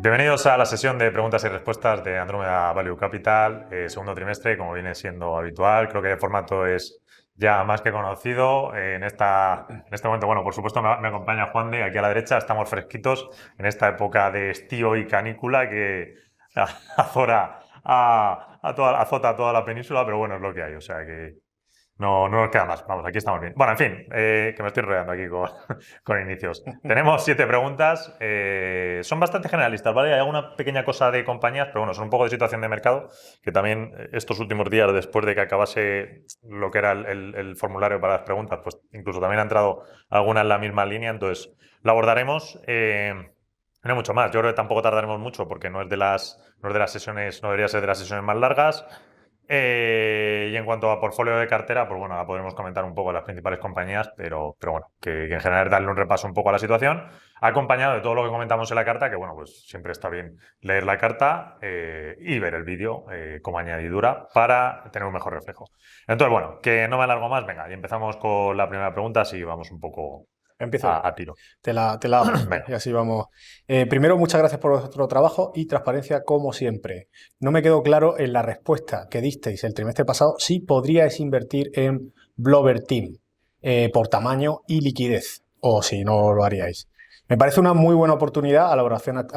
Bienvenidos a la sesión de preguntas y respuestas de Andromeda Value Capital, segundo trimestre, como viene siendo habitual. Creo que el formato es ya más que conocido. En este momento, bueno, por supuesto me acompaña Juan de aquí a la derecha. Estamos fresquitos en esta época de estío y canícula que azota a toda la península, pero bueno, es lo que hay. O sea que no nos queda más. Vamos, aquí estamos bien. Bueno, en fin, que me estoy enrollando aquí con inicios. Tenemos 7 preguntas. Son bastante generalistas, ¿vale? Hay alguna pequeña cosa de compañías, pero bueno, son un poco de situación de mercado, que también estos últimos días, después de que acabase lo que era el formulario para las preguntas, pues incluso también ha entrado alguna en la misma línea, entonces la abordaremos. No hay mucho más. Yo creo que tampoco tardaremos mucho porque no es de las sesiones, no debería ser de las sesiones más largas. Y en cuanto a portfolio de cartera, pues bueno, la podremos comentar un poco las principales compañías, pero bueno, que en general darle un repaso un poco a la situación, acompañado de todo lo que comentamos en la carta, que bueno, pues siempre está bien leer la carta y ver el vídeo como añadidura para tener un mejor reflejo. Entonces, bueno, que no me alargo más, venga, y empezamos con la primera pregunta, así vamos un poco Empiezo yo. a tiro. Te la hago. Venga. Y así vamos. Primero, muchas gracias por vuestro trabajo y transparencia, como siempre. No me quedó claro en la respuesta que disteis el trimestre pasado si podríais invertir en Blover Team por tamaño y liquidez, o si no lo haríais. Me parece una muy buena oportunidad a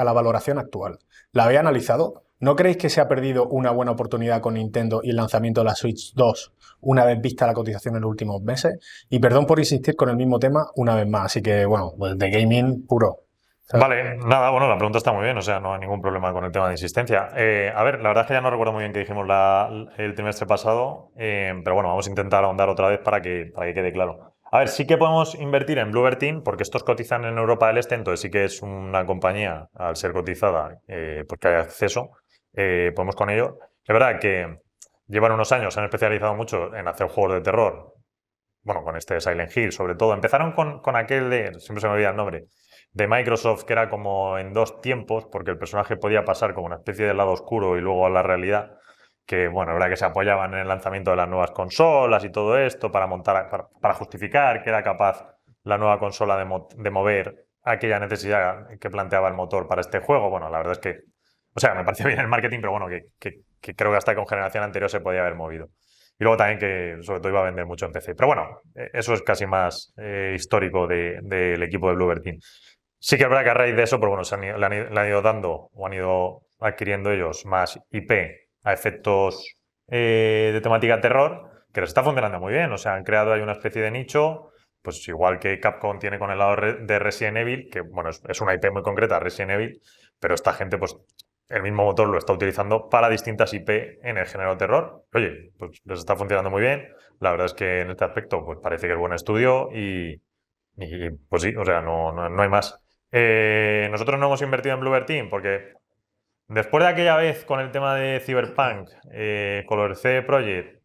la valoración actual. ¿La habéis analizado? ¿No creéis que se ha perdido una buena oportunidad con Nintendo y el lanzamiento de la Switch 2 una vez vista la cotización en los últimos meses? Y perdón por insistir con el mismo tema una vez más, así que bueno, pues de gaming puro. ¿Sabes? Vale, nada, bueno, la pregunta está muy bien, o sea, no hay ningún problema con el tema de insistencia. A ver, la verdad es que ya no recuerdo muy bien qué dijimos el trimestre pasado, pero bueno, vamos a intentar ahondar otra vez para que quede claro. A ver, sí que podemos invertir en Blue Team porque estos cotizan en Europa del Este, entonces sí que es una compañía, al ser cotizada, pues que hay acceso, podemos con ello. Es verdad que llevan unos años, se han especializado mucho en hacer juegos de terror, bueno, con este Silent Hill sobre todo. Empezaron con aquel de, siempre se me olvida el nombre, de Microsoft, que era como en dos tiempos, porque el personaje podía pasar como una especie de lado oscuro y luego a la realidad, que bueno, era que se apoyaban en el lanzamiento de las nuevas consolas y todo esto para montar, para justificar que era capaz la nueva consola de mover aquella necesidad que planteaba el motor para este juego. Bueno, la verdad es que, o sea, me pareció bien el marketing, pero bueno, que creo que hasta con generación anterior se podía haber movido. Y luego también que sobre todo iba a vender mucho en PC. Pero bueno, eso es casi más histórico del equipo de Bloober Team. Sí que es verdad que a raíz de eso, pues bueno, le han ido dando o han ido adquiriendo ellos más IP a efectos de temática terror, que les está funcionando muy bien. O sea, han creado ahí una especie de nicho, pues igual que Capcom tiene con el lado de Resident Evil, que bueno, es una IP muy concreta, Resident Evil, pero esta gente, pues el mismo motor lo está utilizando para distintas IP en el género terror. Oye, pues les está funcionando muy bien. La verdad es que en este aspecto, pues parece que es buen estudio y pues sí, o sea, no hay más. Nosotros no hemos invertido en Bluebird Team porque después de aquella vez con el tema de Cyberpunk, Color C Project,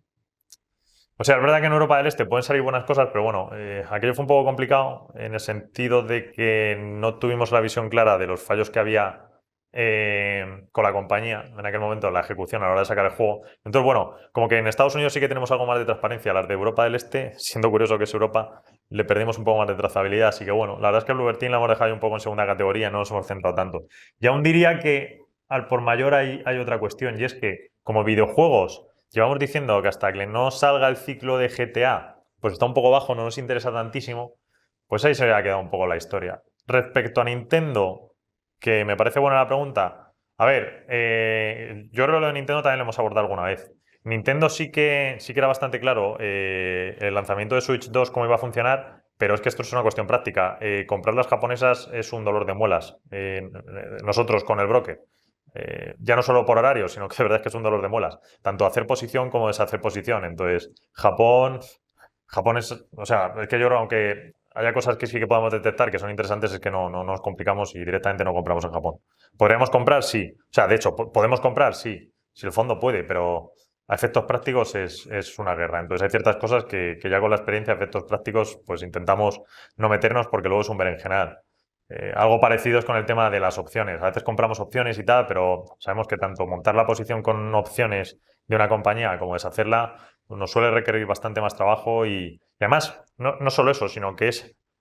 o sea, es verdad que en Europa del Este pueden salir buenas cosas, pero bueno, aquello fue un poco complicado en el sentido de que no tuvimos la visión clara de los fallos que había con la compañía en aquel momento, en la ejecución a la hora de sacar el juego. Entonces, bueno, como que en Estados Unidos sí que tenemos algo más de transparencia. Las de Europa del Este, siendo curioso que es Europa, le perdimos un poco más de trazabilidad. Así que bueno, la verdad es que Blue Team la hemos dejado ahí un poco en segunda categoría, no nos hemos centrado tanto. Y aún diría que al por mayor hay otra cuestión, y es que como videojuegos llevamos diciendo que hasta que no salga el ciclo de GTA, pues está un poco bajo, no nos interesa tantísimo, pues ahí se ha quedado un poco la historia. Respecto a Nintendo, que me parece buena la pregunta, a ver, yo creo que lo de Nintendo también lo hemos abordado alguna vez. Nintendo sí que era bastante claro el lanzamiento de Switch 2 cómo iba a funcionar, pero es que esto es una cuestión práctica. Comprar las japonesas es un dolor de muelas. Nosotros con el broker. Ya no solo por horario, sino que de verdad es que es un dolor de muelas. Tanto hacer posición como deshacer posición. Entonces, Japón es, o sea, es que yo creo, aunque haya cosas que sí que podamos detectar que son interesantes, es que no nos complicamos y directamente no compramos en Japón. ¿Podríamos comprar? Sí. O sea, de hecho, podemos comprar, sí. Si el fondo puede, pero a efectos prácticos es una guerra. Entonces hay ciertas cosas que ya con la experiencia, a efectos prácticos, pues intentamos no meternos porque luego es un berenjenal. Algo parecido es con el tema de las opciones. A veces compramos opciones y tal, pero sabemos que tanto montar la posición con opciones de una compañía como deshacerla nos suele requerir bastante más trabajo y además, no solo eso, sino que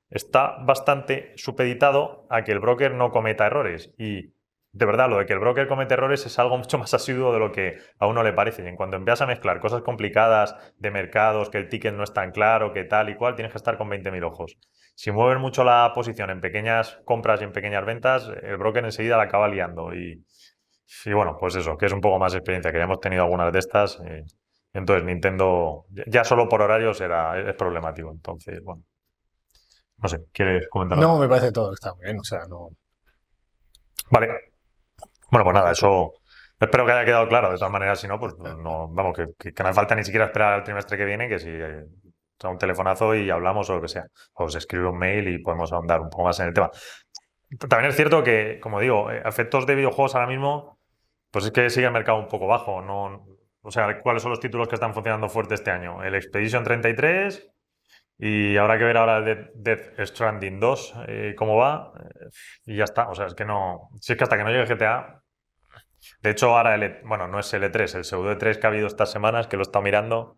está bastante supeditado a que el broker no cometa errores. Y de verdad, lo de que el broker comete errores es algo mucho más asiduo de lo que a uno le parece. Y en cuanto empiezas a mezclar cosas complicadas de mercados, que el ticket no es tan claro, que tal y cual, tienes que estar con 20.000 ojos. Si mueven mucho la posición en pequeñas compras y en pequeñas ventas, el broker enseguida la acaba liando. Y bueno, pues eso, que es un poco más experiencia, que ya hemos tenido algunas de estas. Entonces, Nintendo, ya solo por horarios es problemático. Entonces, bueno, no sé, ¿quieres comentar No, algo? me parece todo está muy bien, o sea, no. Vale. Bueno, pues nada, eso espero que haya quedado claro. De todas maneras, si no, pues no, vamos, que no hace falta ni siquiera esperar al trimestre que viene, que si sea un telefonazo y hablamos o lo que sea. Os escribo un mail y podemos ahondar un poco más en el tema. También es cierto que, como digo, efectos de videojuegos ahora mismo, pues es que sigue el mercado un poco bajo. No, o sea, ¿cuáles son los títulos que están funcionando fuerte este año? El Expedition 33 y habrá que ver ahora el Death Stranding 2, cómo va. Y ya está. O sea, es que no. Si es que hasta que no llegue GTA. De hecho, ahora, bueno, no es el E3, el pseudo E3 que ha habido estas semanas, que lo he estado mirando.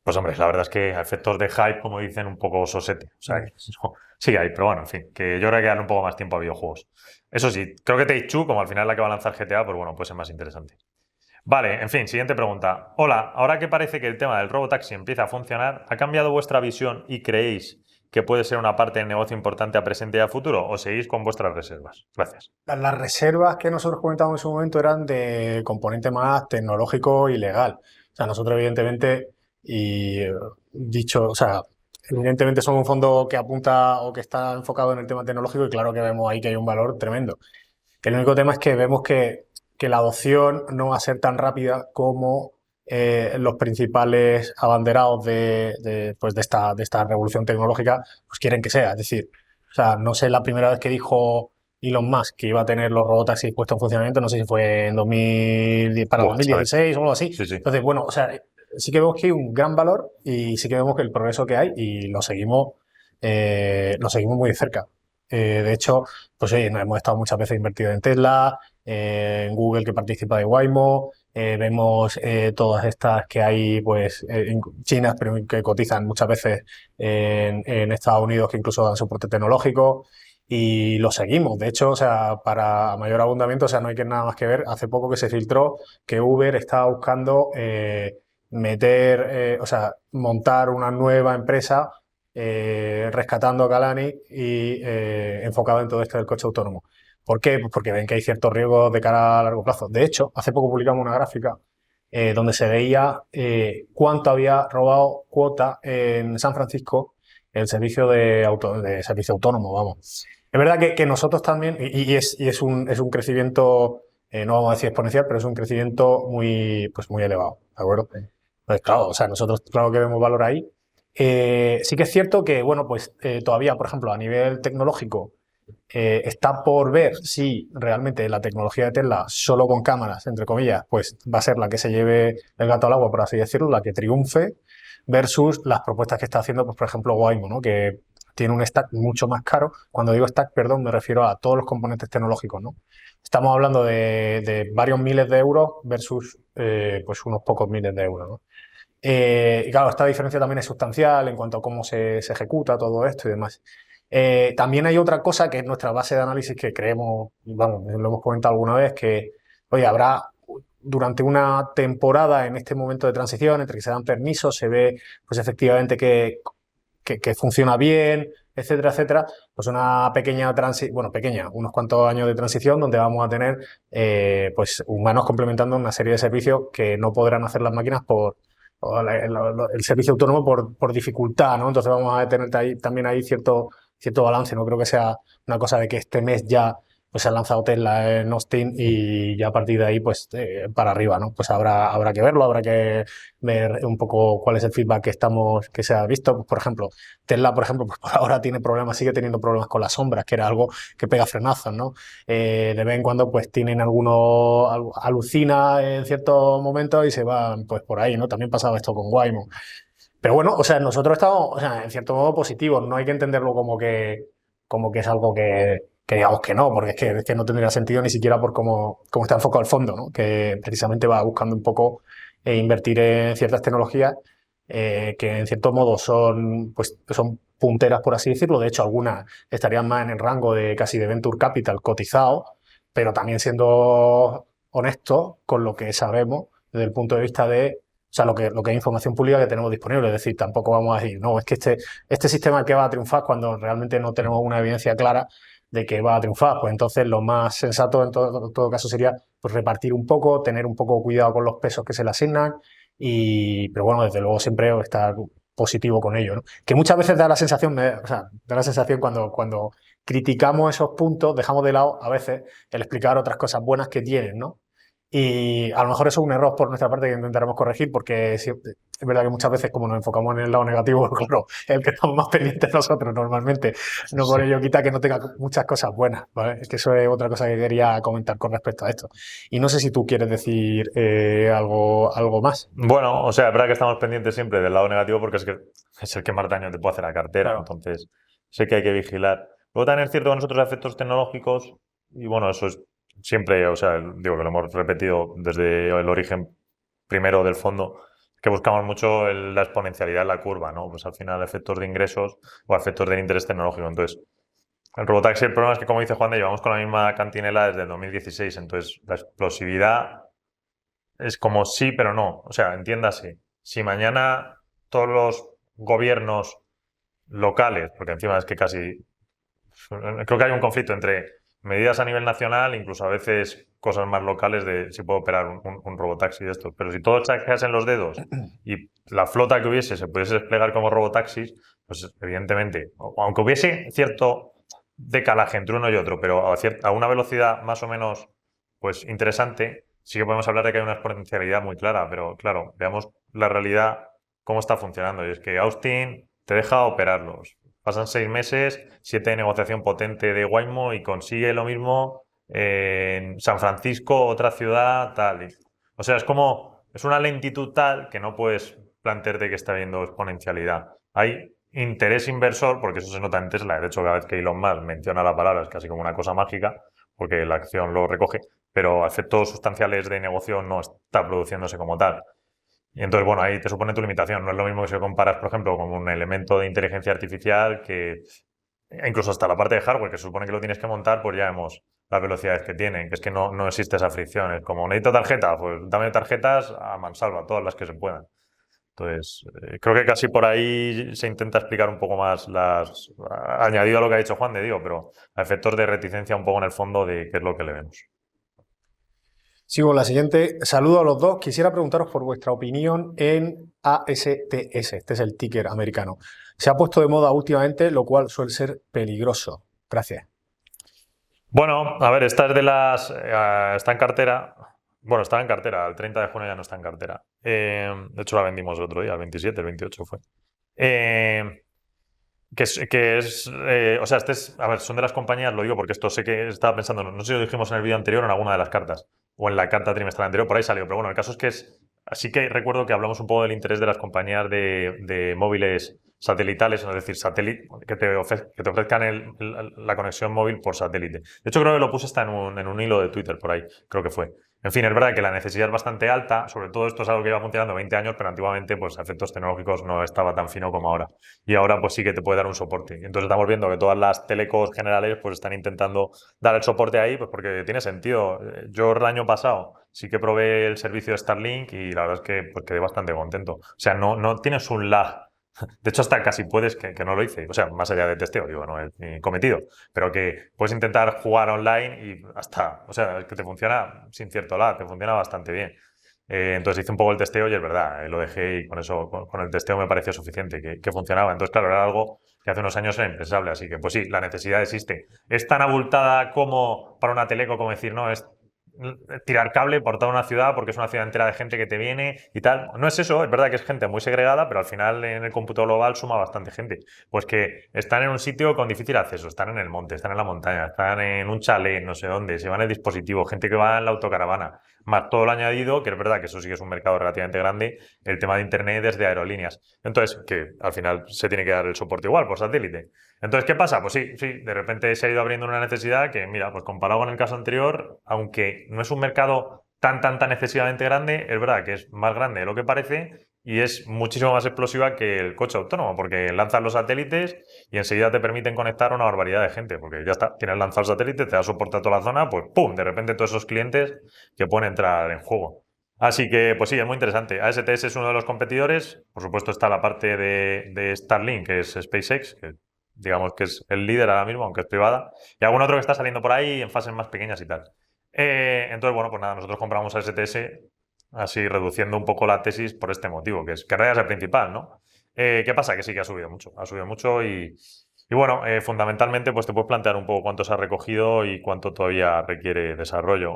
Pues hombre, la verdad es que a efectos de hype, como dicen, un poco sosete. O sea, que no, sí hay, pero bueno, en fin, que yo creo que darle un poco más tiempo a videojuegos. Eso sí, creo que Take-Two, como al final es la que va a lanzar GTA, pues bueno, puede ser más interesante. Vale, en fin, siguiente pregunta. Hola, ahora que parece que el tema del robotaxi empieza a funcionar, ¿ha cambiado vuestra visión y creéis que puede ser una parte del negocio importante a presente y a futuro o seguís con vuestras reservas? Gracias. Las reservas que nosotros comentábamos en su momento eran de componente más tecnológico y legal. O sea, nosotros evidentemente, y dicho, o sea, evidentemente somos un fondo que apunta o que está enfocado en el tema tecnológico y claro que vemos ahí que hay un valor tremendo. El único tema es que vemos que la adopción no va a ser tan rápida como los principales abanderados pues de esta revolución tecnológica pues quieren que sea. Es decir, o sea, no sé la primera vez que dijo Elon Musk que iba a tener los robotaxis puestos en funcionamiento, no sé si fue en 2010, para Buah, chaval. 2016 o algo así. Sí, sí. Entonces, bueno, o sea, sí que vemos que hay un gran valor y sí que vemos que el progreso que hay y lo seguimos muy de cerca. De hecho, pues oye, nos hemos estado muchas veces invertidos en Tesla, en Google que participa de Waymo, vemos todas estas que hay pues en chinas, pero que cotizan muchas veces en Estados Unidos que incluso dan soporte tecnológico y lo seguimos. De hecho, o sea, para mayor abundamiento, o sea, no hay que nada más que ver. Hace poco que se filtró que Uber estaba buscando o sea, montar una nueva empresa rescatando a Galani y enfocado en todo esto del coche autónomo. ¿Por qué? Pues porque ven que hay ciertos riesgos de cara a largo plazo. De hecho, hace poco publicamos una gráfica donde se veía cuánto había robado cuota en San Francisco el servicio de servicio autónomo, vamos. Es verdad que nosotros también, es un crecimiento, no vamos a decir exponencial, pero es un crecimiento pues muy elevado, ¿de acuerdo? Pues claro, o sea, nosotros claro que vemos valor ahí. Sí que es cierto que, bueno, pues todavía, por ejemplo, a nivel tecnológico, está por ver si realmente la tecnología de Tesla, solo con cámaras, entre comillas, pues va a ser la que se lleve el gato al agua, por así decirlo, la que triunfe, versus las propuestas que está haciendo, pues, por ejemplo, Waymo, ¿no? Que tiene un stack mucho más caro. Cuando digo stack, perdón, me refiero a todos los componentes tecnológicos, ¿no? Estamos hablando de varios miles de euros versus pues unos pocos miles de euros, ¿no? Y claro, esta diferencia también es sustancial en cuanto a cómo se ejecuta todo esto y demás. También hay otra cosa que es nuestra base de análisis que creemos, vamos, lo hemos comentado alguna vez, que, oye, habrá durante una temporada en este momento de transición, entre que se dan permisos, se ve pues efectivamente que funciona bien, etcétera, etcétera, pues una pequeña transición, bueno, pequeña, unos cuantos años de transición donde vamos a tener pues humanos complementando una serie de servicios que no podrán hacer las máquinas el servicio autónomo por dificultad, ¿no? Entonces vamos a tener también ahí cierto balance. No creo que sea una cosa de que este mes ya pues se ha lanzado Tesla en Austin y ya a partir de ahí pues para arriba, ¿no? Pues habrá que verlo, habrá que ver un poco cuál es el feedback que se ha visto. Pues, por ejemplo, Tesla, por ejemplo, pues por ahora tiene problemas, sigue teniendo problemas con las sombras, que era algo que pega frenazos, ¿no? De vez en cuando pues tienen alucina en ciertos momentos y se van pues por ahí, ¿no? También pasaba esto con Waymo. Pero bueno, o sea, nosotros estamos, o sea, en cierto modo positivos, no hay que entenderlo como que es algo que digamos que no, porque es que no tendría sentido ni siquiera por cómo está enfocado el fondo, ¿no? Que precisamente va buscando un poco invertir en ciertas tecnologías que en cierto modo son punteras, por así decirlo. De hecho, algunas estarían más en el rango de casi de Venture Capital cotizado, pero también siendo honestos con lo que sabemos desde el punto de vista de, o sea, lo que es información pública que tenemos disponible. Es decir, tampoco vamos a decir, no, es que este sistema es el que va a triunfar cuando realmente no tenemos una evidencia clara de que va a triunfar. Pues entonces lo más sensato en todo caso sería pues, repartir un poco, tener un poco cuidado con los pesos que se le asignan, pero bueno, desde luego siempre estar positivo con ello, ¿no? Que muchas veces da la sensación, o sea, da la sensación cuando criticamos esos puntos, dejamos de lado a veces el explicar otras cosas buenas que tienen, ¿no? Y a lo mejor eso es un error por nuestra parte que intentaremos corregir, porque es verdad que muchas veces como nos enfocamos en el lado negativo, claro, es el que estamos más pendientes nosotros normalmente. No por ello quita que no tenga muchas cosas buenas, ¿vale? Es que eso es otra cosa que quería comentar con respecto a esto. Y no sé si tú quieres decir algo más. Bueno, o sea, es verdad que estamos pendientes siempre del lado negativo porque es el que más daño te puede hacer a la cartera, Claro. entonces sé que hay que vigilar. Luego también es cierto que nosotros efectos tecnológicos, y bueno, eso es siempre, o sea, digo que lo hemos repetido desde el origen primero del fondo, que buscamos mucho la exponencialidad en la curva, ¿no? Pues al final efectos de ingresos o efectos del interés tecnológico. Entonces, el robotaxi, el problema es que, como dice Juan, llevamos con la misma cantinela desde el 2016, entonces la explosividad es como sí, pero no. O sea, entiéndase, si mañana todos los gobiernos locales, porque encima es que casi creo que hay un conflicto entre medidas a nivel nacional, incluso a veces cosas más locales de si puedo operar un robotaxi de estos. Pero si todos en los dedos y la flota que hubiese se pudiese desplegar como robotaxis, pues evidentemente, aunque hubiese cierto decalaje entre uno y otro, pero a una velocidad más o menos pues interesante, sí que podemos hablar de que hay una exponencialidad muy clara, pero claro, veamos la realidad, cómo está funcionando. Y es que Austin te deja operarlos. Pasan 6 meses, 7 de negociación potente de Waymo y consigue lo mismo en San Francisco, otra ciudad, tal. O sea, es una lentitud tal que no puedes plantearte que está habiendo exponencialidad. Hay interés inversor, porque eso se nota en Tesla. De hecho, cada vez que Elon Musk menciona la palabra es casi como una cosa mágica, porque la acción lo recoge, pero a efectos sustanciales de negocio no está produciéndose como tal. Y entonces, bueno, ahí te supone tu limitación. No es lo mismo que si lo comparas, por ejemplo, con un elemento de inteligencia artificial que, incluso hasta la parte de hardware, que se supone que lo tienes que montar, pues ya vemos las velocidades que tienen, que es que no existe esa fricción. Es como, necesito tarjeta, pues dame tarjetas a mansalva, todas las que se puedan. Entonces, creo que casi por ahí se intenta explicar un poco más añadido a lo que ha dicho Juan de Dios, pero a efectos de reticencia un poco en el fondo de qué es lo que le vemos. Sigo la siguiente. Saludo a los dos. Quisiera preguntaros por vuestra opinión en ASTS. Este es el ticker americano. Se ha puesto de moda últimamente, lo cual suele ser peligroso. Gracias. Bueno, a ver, esta es está en cartera. Bueno, estaba en cartera. El 30 de junio ya no está en cartera. De hecho, la vendimos el otro día, el 27, el 28 fue. O sea, a ver, son de las compañías, lo digo porque esto sé que estaba pensando, no sé si lo dijimos en el vídeo anterior o en alguna de las cartas, o en la carta trimestral anterior, por ahí salió, pero bueno, el caso es que así que recuerdo que hablamos un poco del interés de las compañías de móviles satelitales, es decir, que te ofrezcan la conexión móvil por satélite. De hecho, creo que lo puse hasta en un hilo de Twitter por ahí, creo que fue. En fin, es verdad que la necesidad es bastante alta, sobre todo esto es algo que lleva funcionando 20 años, pero antiguamente, pues, a efectos tecnológicos no estaba tan fino como ahora. Y ahora, pues sí que te puede dar un soporte. Y entonces estamos viendo que todas las telecos generales, pues, están intentando dar el soporte ahí, pues porque tiene sentido. Yo el año pasado sí que probé el servicio de Starlink y la verdad es que pues, quedé bastante contento. O sea, no tienes un lag. De hecho, hasta casi puedes, que no lo hice, o sea, más allá de testeo, digo, no es mi cometido, pero que puedes intentar jugar online y hasta, o sea, que te funciona sin cierto lag, te funciona bastante bien. Entonces hice un poco el testeo y es verdad, lo dejé y con eso, con el testeo me pareció suficiente, que funcionaba. Entonces, claro, era algo que hace unos años era impensable, así que pues sí, la necesidad existe. Es tan abultada como para una teleco como decir, no, es tirar cable por toda una ciudad porque es una ciudad entera de gente que te viene y tal. No es eso, es verdad que es gente muy segregada, pero al final en el cómputo global suma bastante gente. Pues que están en un sitio con difícil acceso, están en el monte, están en la montaña, están en un chalet, no sé dónde, se van el dispositivo, gente que va en la autocaravana, más todo lo añadido, que es verdad que eso sí que es un mercado relativamente grande, el tema de internet desde aerolíneas. Entonces, que al final se tiene que dar el soporte igual por satélite. Entonces, ¿qué pasa? Pues sí, de repente se ha ido abriendo una necesidad que, mira, pues comparado con el caso anterior, aunque no es un mercado tan excesivamente grande, es verdad que es más grande de lo que parece y es muchísimo más explosiva que el coche autónomo, porque lanzas los satélites y enseguida te permiten conectar a una barbaridad de gente, porque ya está, tienes lanzado el satélite, te da soporte a toda la zona, pues ¡pum! De repente todos esos clientes que pueden entrar en juego. Así que, pues sí, es muy interesante. ASTS es uno de los competidores. Por supuesto está la parte de Starlink, que es SpaceX, que digamos que es el líder ahora mismo, aunque es privada. Y algún otro que está saliendo por ahí en fases más pequeñas y tal. Entonces, bueno, pues nada, nosotros compramos ASTS así reduciendo un poco la tesis por este motivo, que en realidad es el principal, ¿no? ¿Qué pasa? Que sí que ha subido mucho y bueno, fundamentalmente pues te puedes plantear un poco cuánto se ha recogido y cuánto todavía requiere desarrollo.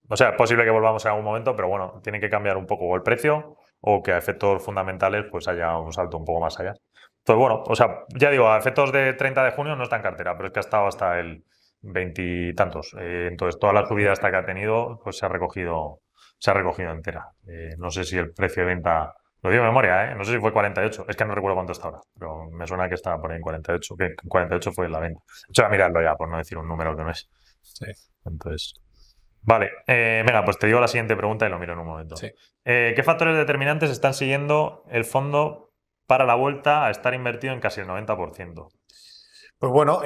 O sea, es posible que volvamos en algún momento, pero bueno, tiene que cambiar un poco el precio o que a efectos fundamentales pues haya un salto un poco más allá. Entonces, bueno, o sea, ya digo, a efectos de 30 de junio no está en cartera, pero es que ha estado hasta el veintitantos. Entonces, toda la subida hasta que ha tenido, pues se ha recogido entera. No sé si el precio de venta, lo digo de memoria, ¿eh? No sé si fue 48, es que no recuerdo cuánto está ahora, pero me suena que estaba por ahí en 48, que en 48 fue la venta. De hecho, voy a mirarlo ya, por no decir un número que no es. Sí. Entonces, vale, venga, pues te digo la siguiente pregunta y lo miro en un momento. Sí. ¿Qué factores determinantes están siguiendo el fondo para la vuelta a estar invertido en casi el 90%? Pues bueno,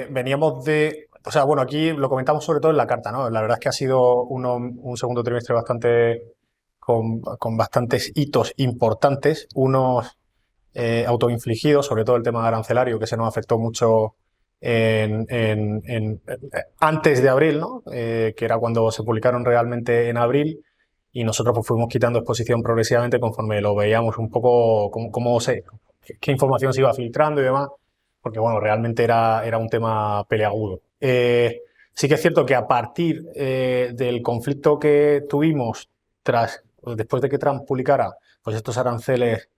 veníamos de... O sea, bueno, aquí lo comentamos sobre todo en la carta, ¿no? La verdad es que ha sido un segundo trimestre bastante con bastantes hitos importantes, unos autoinfligidos, sobre todo el tema arancelario, que se nos afectó mucho antes de abril, ¿no? Que era cuando se publicaron realmente en abril, y nosotros pues, fuimos quitando exposición progresivamente conforme lo veíamos un poco, qué información se iba filtrando y demás, porque bueno, realmente era un tema peleagudo. Sí que es cierto que a partir del conflicto que tuvimos después de que Trump publicara pues estos aranceles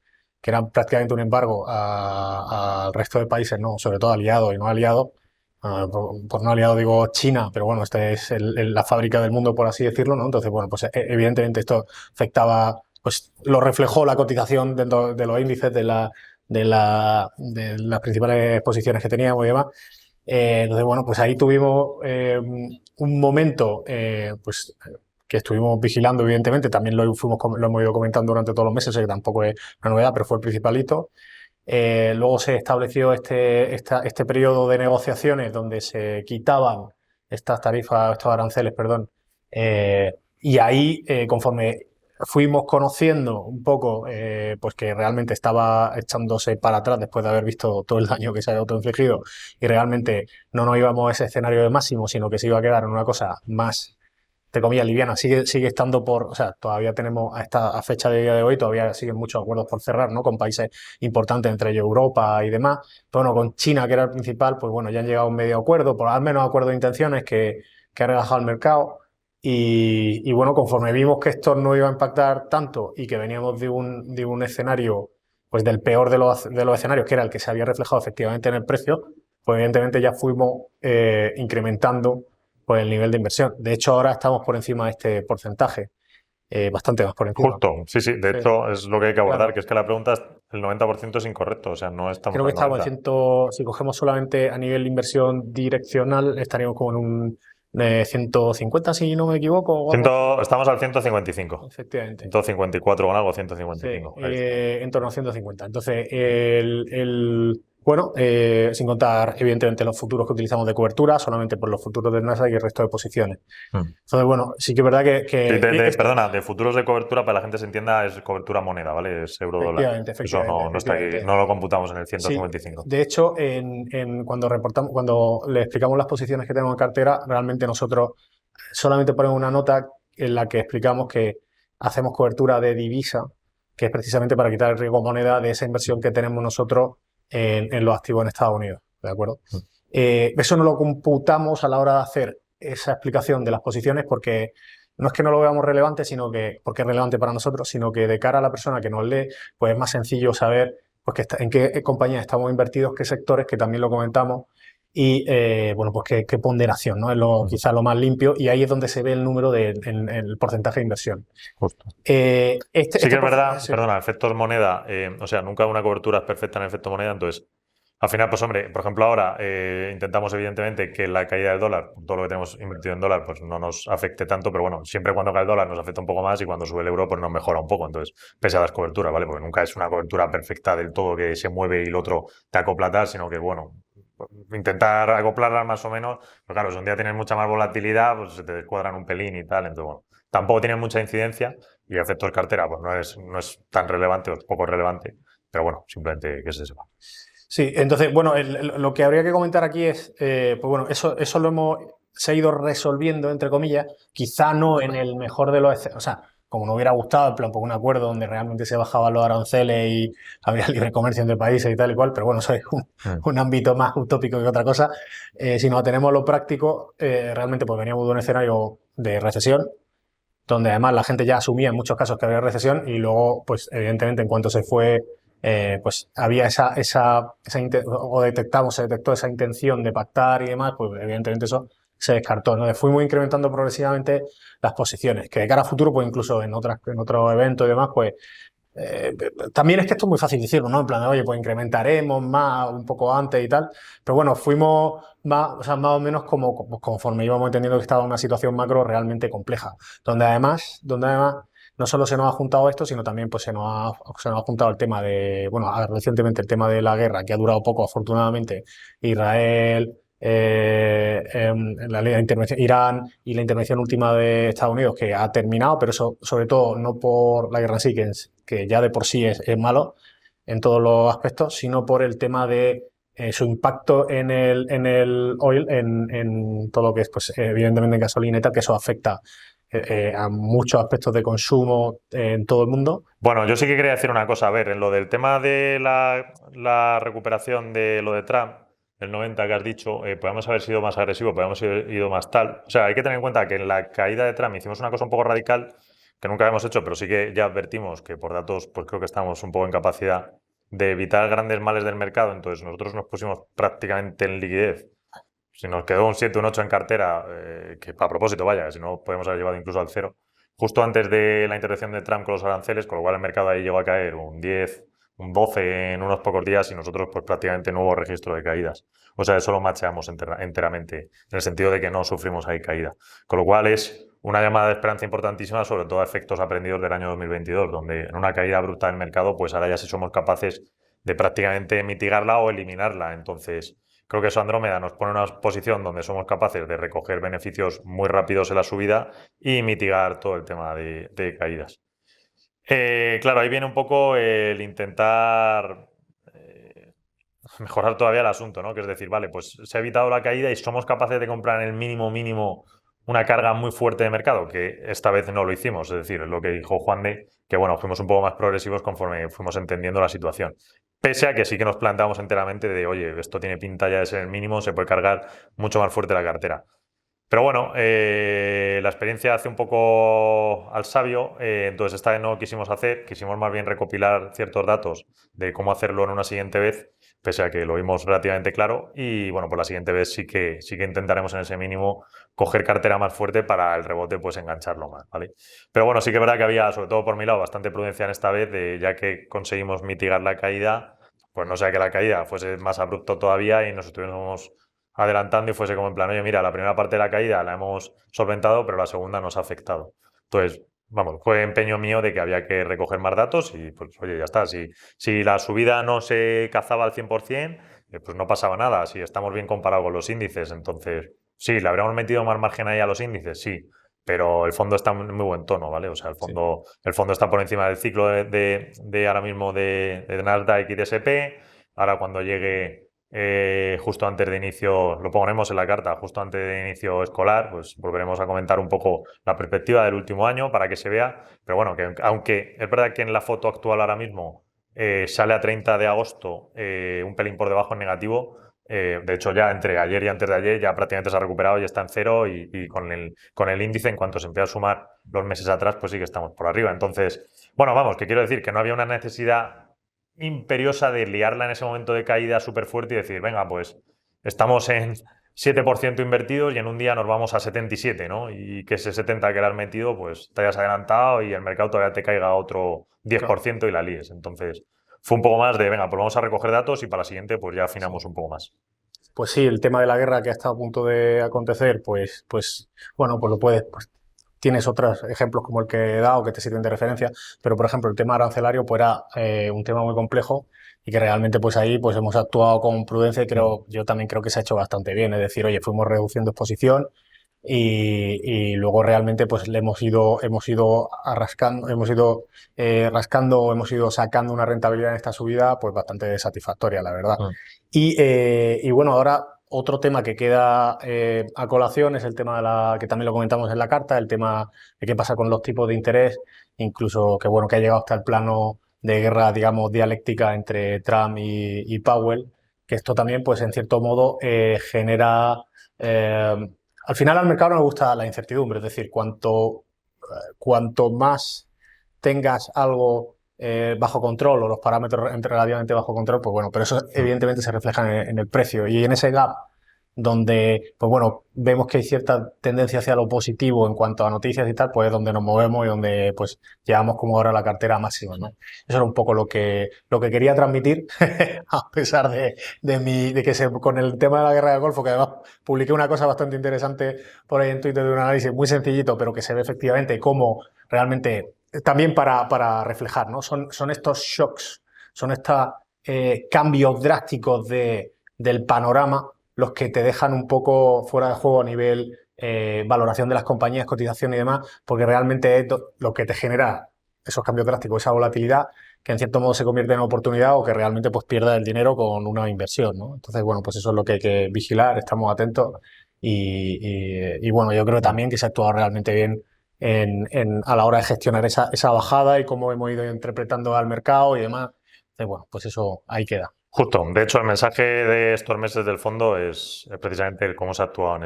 que eran prácticamente un embargo al resto de países, no, sobre todo aliados y no aliados, por no aliado digo China, pero bueno, esta es la fábrica del mundo, por así decirlo, ¿no? Entonces, bueno, pues evidentemente esto afectaba, pues lo reflejó la cotización dentro de los índices de las principales posiciones que teníamos y demás. Entonces, bueno, pues ahí tuvimos un momento, pues que estuvimos vigilando, evidentemente, también lo hemos ido comentando durante todos los meses, sé que tampoco es una novedad, pero fue el principal hito. Luego se estableció este periodo de negociaciones donde se quitaban estas tarifas, estos aranceles, perdón, y ahí, conforme fuimos conociendo un poco, pues que realmente estaba echándose para atrás después de haber visto todo el daño que se había autoinfligido y realmente no nos íbamos a ese escenario de máximo, sino que se iba a quedar en una cosa más, entre comillas, liviana. Sigue estando o sea, todavía tenemos a fecha de día de hoy, todavía siguen muchos acuerdos por cerrar, ¿no? Con países importantes, entre ellos Europa y demás. Pero bueno, con China, que era el principal, pues bueno, ya han llegado a un medio acuerdo, por al menos acuerdo de intenciones que ha relajado el mercado. Y bueno, conforme vimos que esto no iba a impactar tanto y que veníamos de un escenario, pues del peor de los escenarios, que era el que se había reflejado efectivamente en el precio, pues evidentemente ya fuimos incrementando pues, el nivel de inversión. De hecho, ahora estamos por encima de este porcentaje, bastante más por encima. Justo, sí, sí, de hecho es lo que hay que abordar, Claro. que es que la pregunta es, el 90% es incorrecto, o sea, no estamos Creo que al estamos 90. si cogemos solamente a nivel de inversión direccional, estaríamos como en un 150, si no me equivoco. O algo así. Estamos al 155. Efectivamente. 154 con algo, Sí, 155. Ahí está. en torno a 150. Entonces, bueno, sin contar, evidentemente, los futuros que utilizamos de cobertura, solamente por los futuros del Nasdaq y el resto de posiciones. Entonces, bueno, sí que es verdad que... Sí, perdona, de futuros de cobertura, para que la gente se entienda, es cobertura moneda, ¿vale? Es euro-dólar. Eso no está aquí, no lo computamos en el Sí, 155. de hecho, cuando le explicamos las posiciones que tenemos en cartera, realmente nosotros solamente ponemos una nota en la que explicamos que hacemos cobertura de divisa, que es precisamente para quitar el riesgo moneda de esa inversión que tenemos nosotros en los activos en Estados Unidos, ¿de acuerdo? Eso no lo computamos a la hora de hacer esa explicación de las posiciones porque no es que no lo veamos relevante, sino que, porque es relevante para nosotros, sino que de cara a la persona que nos lee, pues es más sencillo saber pues, en qué compañías estamos invertidos, qué sectores, que también lo comentamos, y bueno, pues qué ponderación, ¿no? Es quizá lo más limpio, y ahí es donde se ve el número el porcentaje de inversión. Justo. Sí que es verdad, perdona, efectos moneda, o sea, nunca una cobertura es perfecta en efecto moneda, entonces Al final, pues hombre, por ejemplo, ahora intentamos evidentemente que la caída del dólar, todo lo que tenemos invertido en dólar, pues no nos afecte tanto, pero bueno, siempre cuando cae el dólar nos afecta un poco más y cuando sube el euro, pues nos mejora un poco. Entonces, pese a las coberturas, ¿vale? Porque nunca es una cobertura perfecta del todo que se mueve y el otro te acopla tal, sino que, bueno, intentar acoplarla más o menos. Pero claro, si un día tienes mucha más volatilidad, pues se te descuadran un pelín y tal. Entonces, bueno, tampoco tiene mucha incidencia y efectos cartera, pues no es tan relevante o es poco relevante. Pero bueno, simplemente que se sepa. Sí, entonces, bueno, lo que habría que comentar aquí es, pues bueno, eso se ha ido resolviendo, entre comillas, quizá no en el mejor de los, o sea, como nos hubiera gustado, en plan, por un acuerdo donde realmente se bajaban los aranceles y había libre comercio entre países y tal y cual, pero bueno, eso es un ámbito más utópico que otra cosa. Si nos atenemos a lo práctico, realmente pues veníamos de un escenario de recesión, donde además la gente ya asumía en muchos casos que había recesión y luego, pues evidentemente, en cuanto se fue, pues había o se detectó esa intención de pactar y demás, pues evidentemente eso se descartó, ¿no? Fuimos incrementando progresivamente las posiciones, que de cara a futuro, pues incluso en otros eventos y demás, pues también es que esto es muy fácil decirlo, ¿no? En plan, oye, pues incrementaremos más un poco antes y tal. Pero bueno, fuimos más, o sea, más o menos conforme íbamos entendiendo que estaba una situación macro realmente compleja. Donde además no solo se nos ha juntado esto, sino también pues se nos ha juntado el tema de, bueno, recientemente el tema de la guerra, que ha durado poco, afortunadamente. Israel, la intervención, Irán y la intervención última de Estados Unidos, que ha terminado, pero eso sobre todo no por la guerra en sí, que ya de por sí es malo en todos los aspectos, sino por el tema de su impacto en el oil, en todo lo que es, pues, evidentemente en gasolina y tal, que eso afecta a muchos aspectos de consumo en todo el mundo. Bueno, yo sí que quería decir una cosa. A ver, en lo del tema de la recuperación de lo de Trump, el 90 que has dicho, podemos haber sido más agresivos, podemos haber ido más tal. O sea, hay que tener en cuenta que en la caída de Trump hicimos una cosa un poco radical que nunca habíamos hecho, pero sí que ya advertimos que por datos, pues creo que estamos un poco en capacidad de evitar grandes males del mercado. Entonces, nosotros nos pusimos prácticamente en liquidez. Si nos quedó un 7, un 8 en cartera, que a propósito, vaya, si no podemos haber llevado incluso al cero, justo antes de la intervención de Trump con los aranceles, con lo cual el mercado ahí llegó a caer un 10, un 12 en unos pocos días y nosotros pues prácticamente no hubo registro de caídas. O sea, eso lo macheamos enteramente, en el sentido de que no sufrimos ahí caída. Con lo cual es una llamada de esperanza importantísima, sobre todo a efectos aprendidos del año 2022, donde en una caída brutal del mercado, pues ahora ya sí somos capaces de prácticamente mitigarla o eliminarla. Entonces, creo que eso Andrómeda nos pone en una posición donde somos capaces de recoger beneficios muy rápidos en la subida y mitigar todo el tema de caídas. Claro, ahí viene un poco el intentar mejorar todavía el asunto, ¿no? Que es decir, vale, pues se ha evitado la caída y somos capaces de comprar en el mínimo mínimo una carga muy fuerte de mercado, que esta vez no lo hicimos, es decir, es lo que dijo Juan de, que bueno, fuimos un poco más progresivos conforme fuimos entendiendo la situación. Pese a que sí que nos planteamos enteramente de, oye, esto tiene pinta ya de ser el mínimo, se puede cargar mucho más fuerte la cartera. Pero bueno, la experiencia hace un poco al sabio, entonces esta vez no lo quisimos hacer, quisimos más bien recopilar ciertos datos de cómo hacerlo en una siguiente vez, pese a que lo vimos relativamente claro, y bueno, pues la siguiente vez sí que intentaremos en ese mínimo coger cartera más fuerte para el rebote, pues engancharlo más, ¿vale? Pero bueno, sí que es verdad que había, sobre todo por mi lado, bastante prudencia en esta vez, ya que conseguimos mitigar la caída, pues no sea que la caída fuese más abrupto todavía y nos estuviéramos adelantando y fuese como en plan, oye, mira, la primera parte de la caída la hemos solventado, pero la segunda nos ha afectado. Entonces, vamos, fue empeño mío de que había que recoger más datos y pues, oye, ya está. Si la subida no se cazaba al 100%, pues no pasaba nada. Si estamos bien comparados con los índices, entonces, sí, le habríamos metido más margen ahí a los índices, sí. Pero el fondo está en muy buen tono, ¿vale? O sea, el fondo está por encima del ciclo de ahora mismo de Nasdaq y de S&P. Ahora cuando llegue justo antes de inicio, lo ponemos en la carta, justo antes de inicio escolar, pues volveremos a comentar un poco la perspectiva del último año para que se vea. Pero bueno, que aunque es verdad que en la foto actual ahora mismo sale a 30 de agosto un pelín por debajo en negativo, de hecho ya entre ayer y antes de ayer ya prácticamente se ha recuperado, ya está en cero y con el índice en cuanto se empieza a sumar los meses atrás, pues sí que estamos por arriba. Entonces, bueno, vamos, que quiero decir que no había una necesidad imperiosa de liarla en ese momento de caída súper fuerte y decir, venga, pues estamos en 7% invertidos y en un día nos vamos a 77, ¿no? Y que ese 70 que le has metido, pues te hayas adelantado y el mercado todavía te caiga otro 10% y la líes. Entonces, fue un poco más de, venga, pues vamos a recoger datos y para la siguiente pues ya afinamos un poco más. Pues sí, el tema de la guerra que ha estado a punto de acontecer, bueno, pues lo puedes, pues tienes otros ejemplos como el que he dado que te sirven de referencia, pero por ejemplo el tema arancelario pues era un tema muy complejo y que realmente pues ahí pues hemos actuado con prudencia y yo también creo que se ha hecho bastante bien, es decir, oye, fuimos reduciendo exposición y luego realmente pues le hemos ido rascando, hemos ido sacando una rentabilidad en esta subida pues bastante satisfactoria, la verdad. Y bueno, ahora otro tema que queda a colación es el tema que también lo comentamos en la carta, el tema de qué pasa con los tipos de interés, incluso que bueno, que ha llegado hasta el plano de guerra, digamos, dialéctica entre Trump y Powell, que esto también, pues en cierto modo, genera... al final al mercado no le gusta la incertidumbre, es decir, cuanto más tengas algo bajo control o los parámetros relativamente bajo control, pues bueno, pero eso evidentemente se refleja en el precio y en ese gap donde, pues bueno, vemos que hay cierta tendencia hacia lo positivo en cuanto a noticias y tal, pues es donde nos movemos y donde pues llevamos como ahora la cartera máxima, ¿no? Eso era un poco lo que quería transmitir, a pesar de que con el tema de la guerra del Golfo, que además publiqué una cosa bastante interesante por ahí en Twitter de un análisis muy sencillito, pero que se ve efectivamente cómo realmente, también para reflejar, ¿no? Son estos shocks, son estos cambios drásticos del panorama los que te dejan un poco fuera de juego a nivel valoración de las compañías, cotización y demás, porque realmente es lo que te genera esos cambios drásticos, esa volatilidad, que en cierto modo se convierte en oportunidad o que realmente pues pierdas el dinero con una inversión, ¿no? Entonces, bueno, pues eso es lo que hay que vigilar, estamos atentos y bueno, yo creo también que se ha actuado realmente bien a la hora de gestionar esa bajada y cómo hemos ido interpretando al mercado y demás. Entonces, bueno, pues eso ahí queda. Justo. De hecho, el mensaje de estos meses del fondo es precisamente el cómo se ha actuado en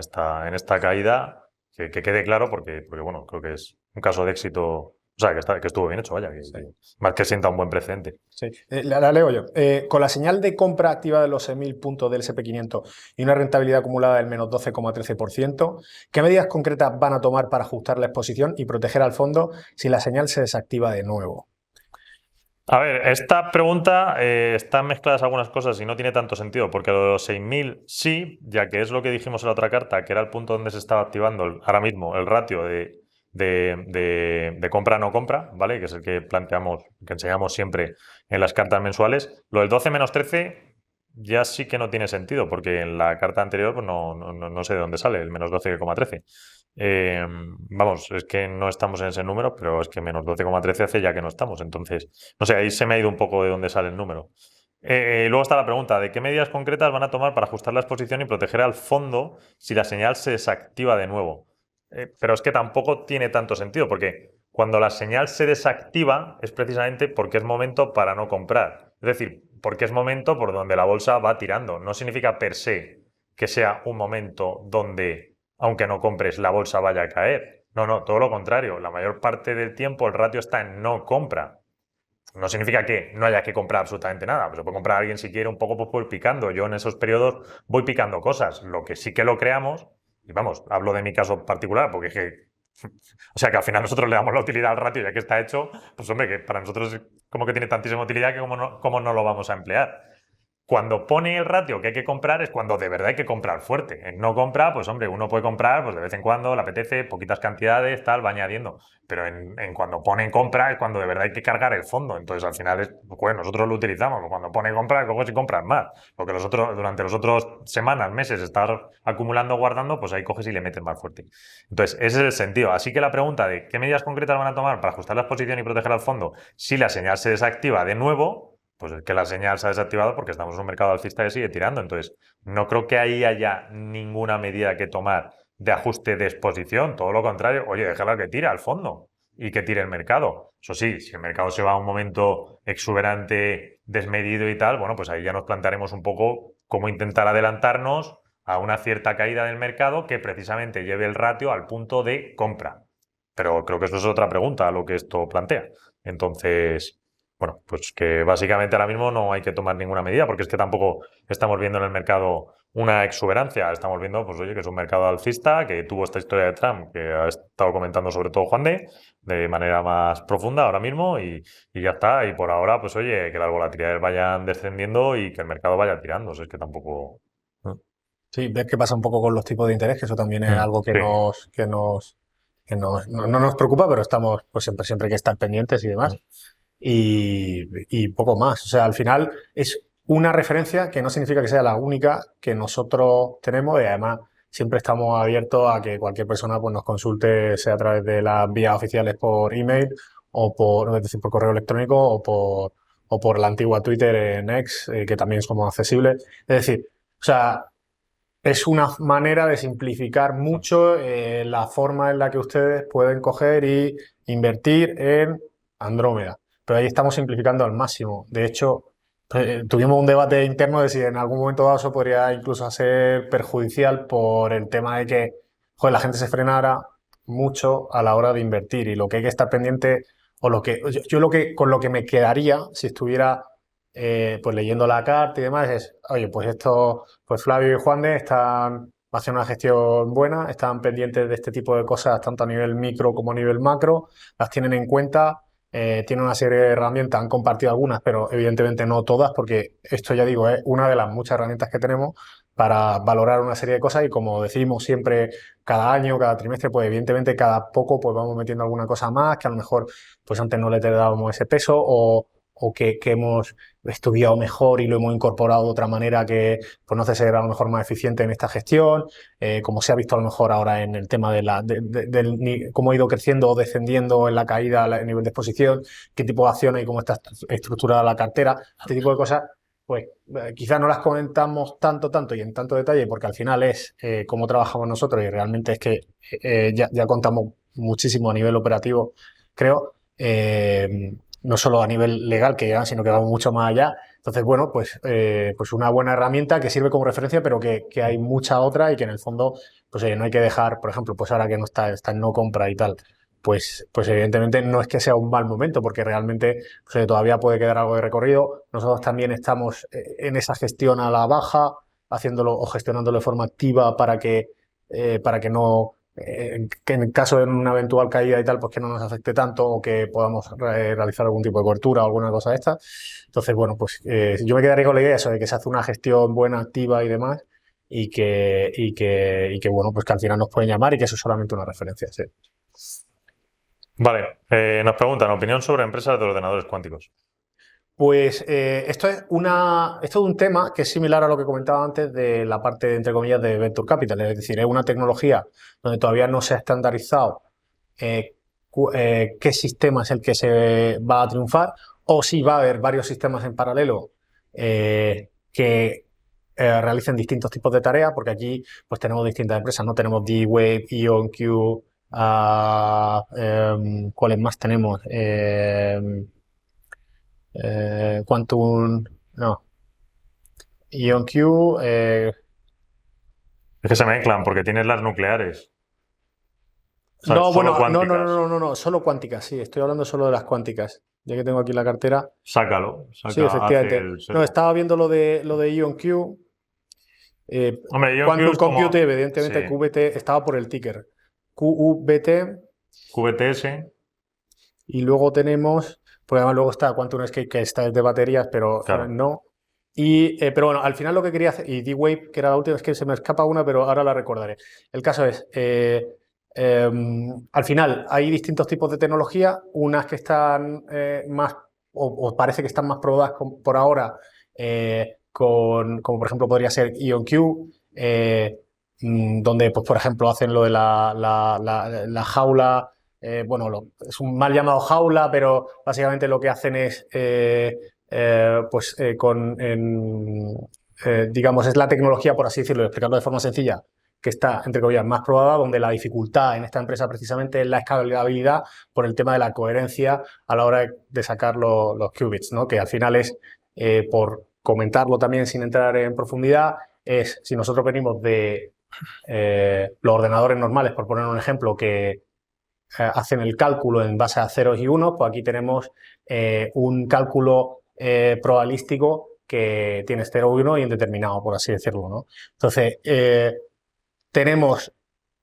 esta caída, que quede claro, porque bueno, creo que es un caso de éxito, o sea, que estuvo bien hecho, vaya, más que sienta un buen precedente. Sí, la leo yo. Con la señal de compra activa de los 6.000 puntos del SP500 y una rentabilidad acumulada del menos 12,13%, ¿qué medidas concretas van a tomar para ajustar la exposición y proteger al fondo si la señal se desactiva de nuevo? A ver, esta pregunta están mezcladas algunas cosas y no tiene tanto sentido, porque lo de los 6.000 sí, ya que es lo que dijimos en la otra carta, que era el punto donde se estaba activando ahora mismo el ratio de compra-no compra, ¿vale? Que es el que planteamos, que enseñamos siempre en las cartas mensuales. Lo del 12 menos 13 ya sí que no tiene sentido, porque en la carta anterior pues no sé de dónde sale el menos 12,13. Vamos, es que no estamos en ese número, pero es que menos 12,13 hace ya que no estamos. Entonces, no sé, ahí se me ha ido un poco de dónde sale el número. Luego está la pregunta de qué medidas concretas van a tomar para ajustar la exposición y proteger al fondo si la señal se desactiva de nuevo. Pero es que tampoco tiene tanto sentido, porque cuando la señal se desactiva es precisamente porque es momento para no comprar. Es decir, porque es momento por donde la bolsa va tirando. No significa per se que sea un momento donde, aunque no compres, la bolsa vaya a caer. No, todo lo contrario. La mayor parte del tiempo el ratio está en no compra. No significa que no haya que comprar absolutamente nada. Pues se puede comprar a alguien si quiere un poco, pues puede ir picando. Yo en esos periodos voy picando cosas. Lo que sí que lo creamos, y vamos, hablo de mi caso particular, porque es que, o sea, que al final nosotros le damos la utilidad al ratio ya que está hecho, pues hombre, que para nosotros es como que tiene tantísima utilidad que cómo no lo vamos a emplear. Cuando pone el ratio que hay que comprar es cuando de verdad hay que comprar fuerte. En no compra, pues hombre, uno puede comprar pues de vez en cuando, le apetece, poquitas cantidades, tal, va añadiendo. Pero en cuando pone en compra es cuando de verdad hay que cargar el fondo. Entonces al final pues nosotros lo utilizamos. Cuando pone compra, coges y compras más. Porque durante los otros semanas, meses, estar acumulando, guardando, pues ahí coges y le metes más fuerte. Entonces ese es el sentido. Así que la pregunta de qué medidas concretas van a tomar para ajustar la exposición y proteger al fondo si la señal se desactiva de nuevo, pues es que la señal se ha desactivado porque estamos en un mercado alcista que sigue tirando. Entonces, no creo que ahí haya ninguna medida que tomar de ajuste de exposición. Todo lo contrario, oye, déjala que tire al fondo y que tire el mercado. Eso sí, si el mercado se va a un momento exuberante, desmedido y tal, bueno, pues ahí ya nos plantearemos un poco cómo intentar adelantarnos a una cierta caída del mercado que precisamente lleve el ratio al punto de compra. Pero creo que eso es otra pregunta a lo que esto plantea. Entonces, bueno, pues que básicamente ahora mismo no hay que tomar ninguna medida porque es que tampoco estamos viendo en el mercado una exuberancia. Estamos viendo, pues oye, que es un mercado alcista, que tuvo esta historia de Trump, que ha estado comentando sobre todo Juan de manera más profunda ahora mismo, y ya está. Y por ahora, pues oye, que las volatilidades vayan descendiendo y que el mercado vaya tirando. O sea, es que tampoco... Sí, ver qué pasa un poco con los tipos de interés, que eso también es algo Sí. no nos preocupa, pero estamos, pues siempre hay que estar pendientes y demás. Y poco más. O sea, al final es una referencia que no significa que sea la única que nosotros tenemos y además siempre estamos abiertos a que cualquier persona pues, nos consulte, sea a través de las vías oficiales por email o por, es decir, por correo electrónico o por la antigua Twitter en X, que también somos accesibles. Es decir, o sea, es una manera de simplificar mucho la forma en la que ustedes pueden coger y invertir en Andrómeda. Pero ahí estamos simplificando al máximo. De hecho, tuvimos un debate interno de si en algún momento dado eso podría incluso ser perjudicial por el tema de que joder, la gente se frenara mucho a la hora de invertir. Y lo que hay que estar pendiente, o lo que yo lo que con lo que me quedaría si estuviera pues leyendo la carta y demás, es, oye, pues esto, pues Flavio y Juan de están haciendo una gestión buena, están pendientes de este tipo de cosas tanto a nivel micro como a nivel macro, las tienen en cuenta, tienen una serie de herramientas, han compartido algunas, pero evidentemente no todas, porque esto ya digo, es una de las muchas herramientas que tenemos para valorar una serie de cosas y como decimos siempre cada año, cada trimestre, pues evidentemente cada poco pues vamos metiendo alguna cosa más que a lo mejor pues antes no le dábamos ese peso o que hemos estudiado mejor y lo hemos incorporado de otra manera que pues, nos hace ser a lo mejor más eficiente en esta gestión, como se ha visto a lo mejor ahora en el tema del cómo ha ido creciendo o descendiendo en la caída a nivel de exposición, qué tipo de acciones y cómo está estructurada la cartera, este tipo de cosas, pues quizás no las comentamos tanto y en tanto detalle porque al final es cómo trabajamos nosotros y realmente es que ya contamos muchísimo a nivel operativo, creo. No solo a nivel legal que llegan, sino que vamos mucho más allá. Entonces, bueno, pues una buena herramienta que sirve como referencia, pero que hay mucha otra y que en el fondo pues no hay que dejar, por ejemplo, pues ahora que no está en no compra y tal, pues evidentemente no es que sea un mal momento, porque realmente pues, todavía puede quedar algo de recorrido. Nosotros también estamos en esa gestión a la baja, haciéndolo o gestionándolo de forma activa para que no que en caso de una eventual caída y tal, pues que no nos afecte tanto o que podamos realizar algún tipo de cobertura o alguna cosa de esta. Entonces, bueno, pues yo me quedaría con la idea eso, de que se hace una gestión buena, activa y demás y que bueno, pues que al final nos pueden llamar y que eso es solamente una referencia, sí. Vale, nos preguntan opinión sobre empresas de ordenadores cuánticos. Pues esto es un tema que es similar a lo que comentaba antes de la parte, entre comillas, de Venture Capital. Es decir, es una tecnología donde todavía no se ha estandarizado qué sistema es el que se va a triunfar o si va a haber varios sistemas en paralelo que realicen distintos tipos de tareas, porque aquí pues tenemos distintas empresas, ¿no? Tenemos D-Wave, IonQ, ¿cuáles más tenemos? Quantum, no, IonQ, Es que se mezclan porque tienes las nucleares. O sea, no, solo bueno, cuánticas. no, solo cuánticas, sí, estoy hablando solo de las cuánticas, ya que tengo aquí la cartera. Sácalo, Sí, hace efectivamente. el No, SEO. estaba viendo lo de IonQ, Hombre, IonQ Quantum es como. Compute, Sí, evidentemente QVT estaba por el ticker, QVT, QTS. y luego tenemos, pues además luego está Quantum Escape, que está de baterías, pero Claro. no. Pero bueno, al final lo que quería hacer, y D-Wave, que era la última, es que se me escapa una, pero ahora la recordaré. El caso es, al final hay distintos tipos de tecnología, unas que están más, o parece que están más probadas por ahora, como por ejemplo podría ser IonQ, donde pues por ejemplo hacen lo de la jaula, bueno, es un mal llamado jaula, pero básicamente lo que hacen es digamos, es la tecnología, por así decirlo, explicarlo de forma sencilla, que está, entre comillas, más probada, donde la dificultad en esta empresa precisamente es la escalabilidad por el tema de la coherencia a la hora de sacar los qubits, ¿no? Que al final es, por comentarlo también sin entrar en profundidad, es si nosotros venimos de los ordenadores normales, por poner un ejemplo, que hacen el cálculo en base a ceros y unos, pues aquí tenemos un cálculo probabilístico que tienes 0, 1 y indeterminado, por así decirlo, ¿no? Entonces, tenemos,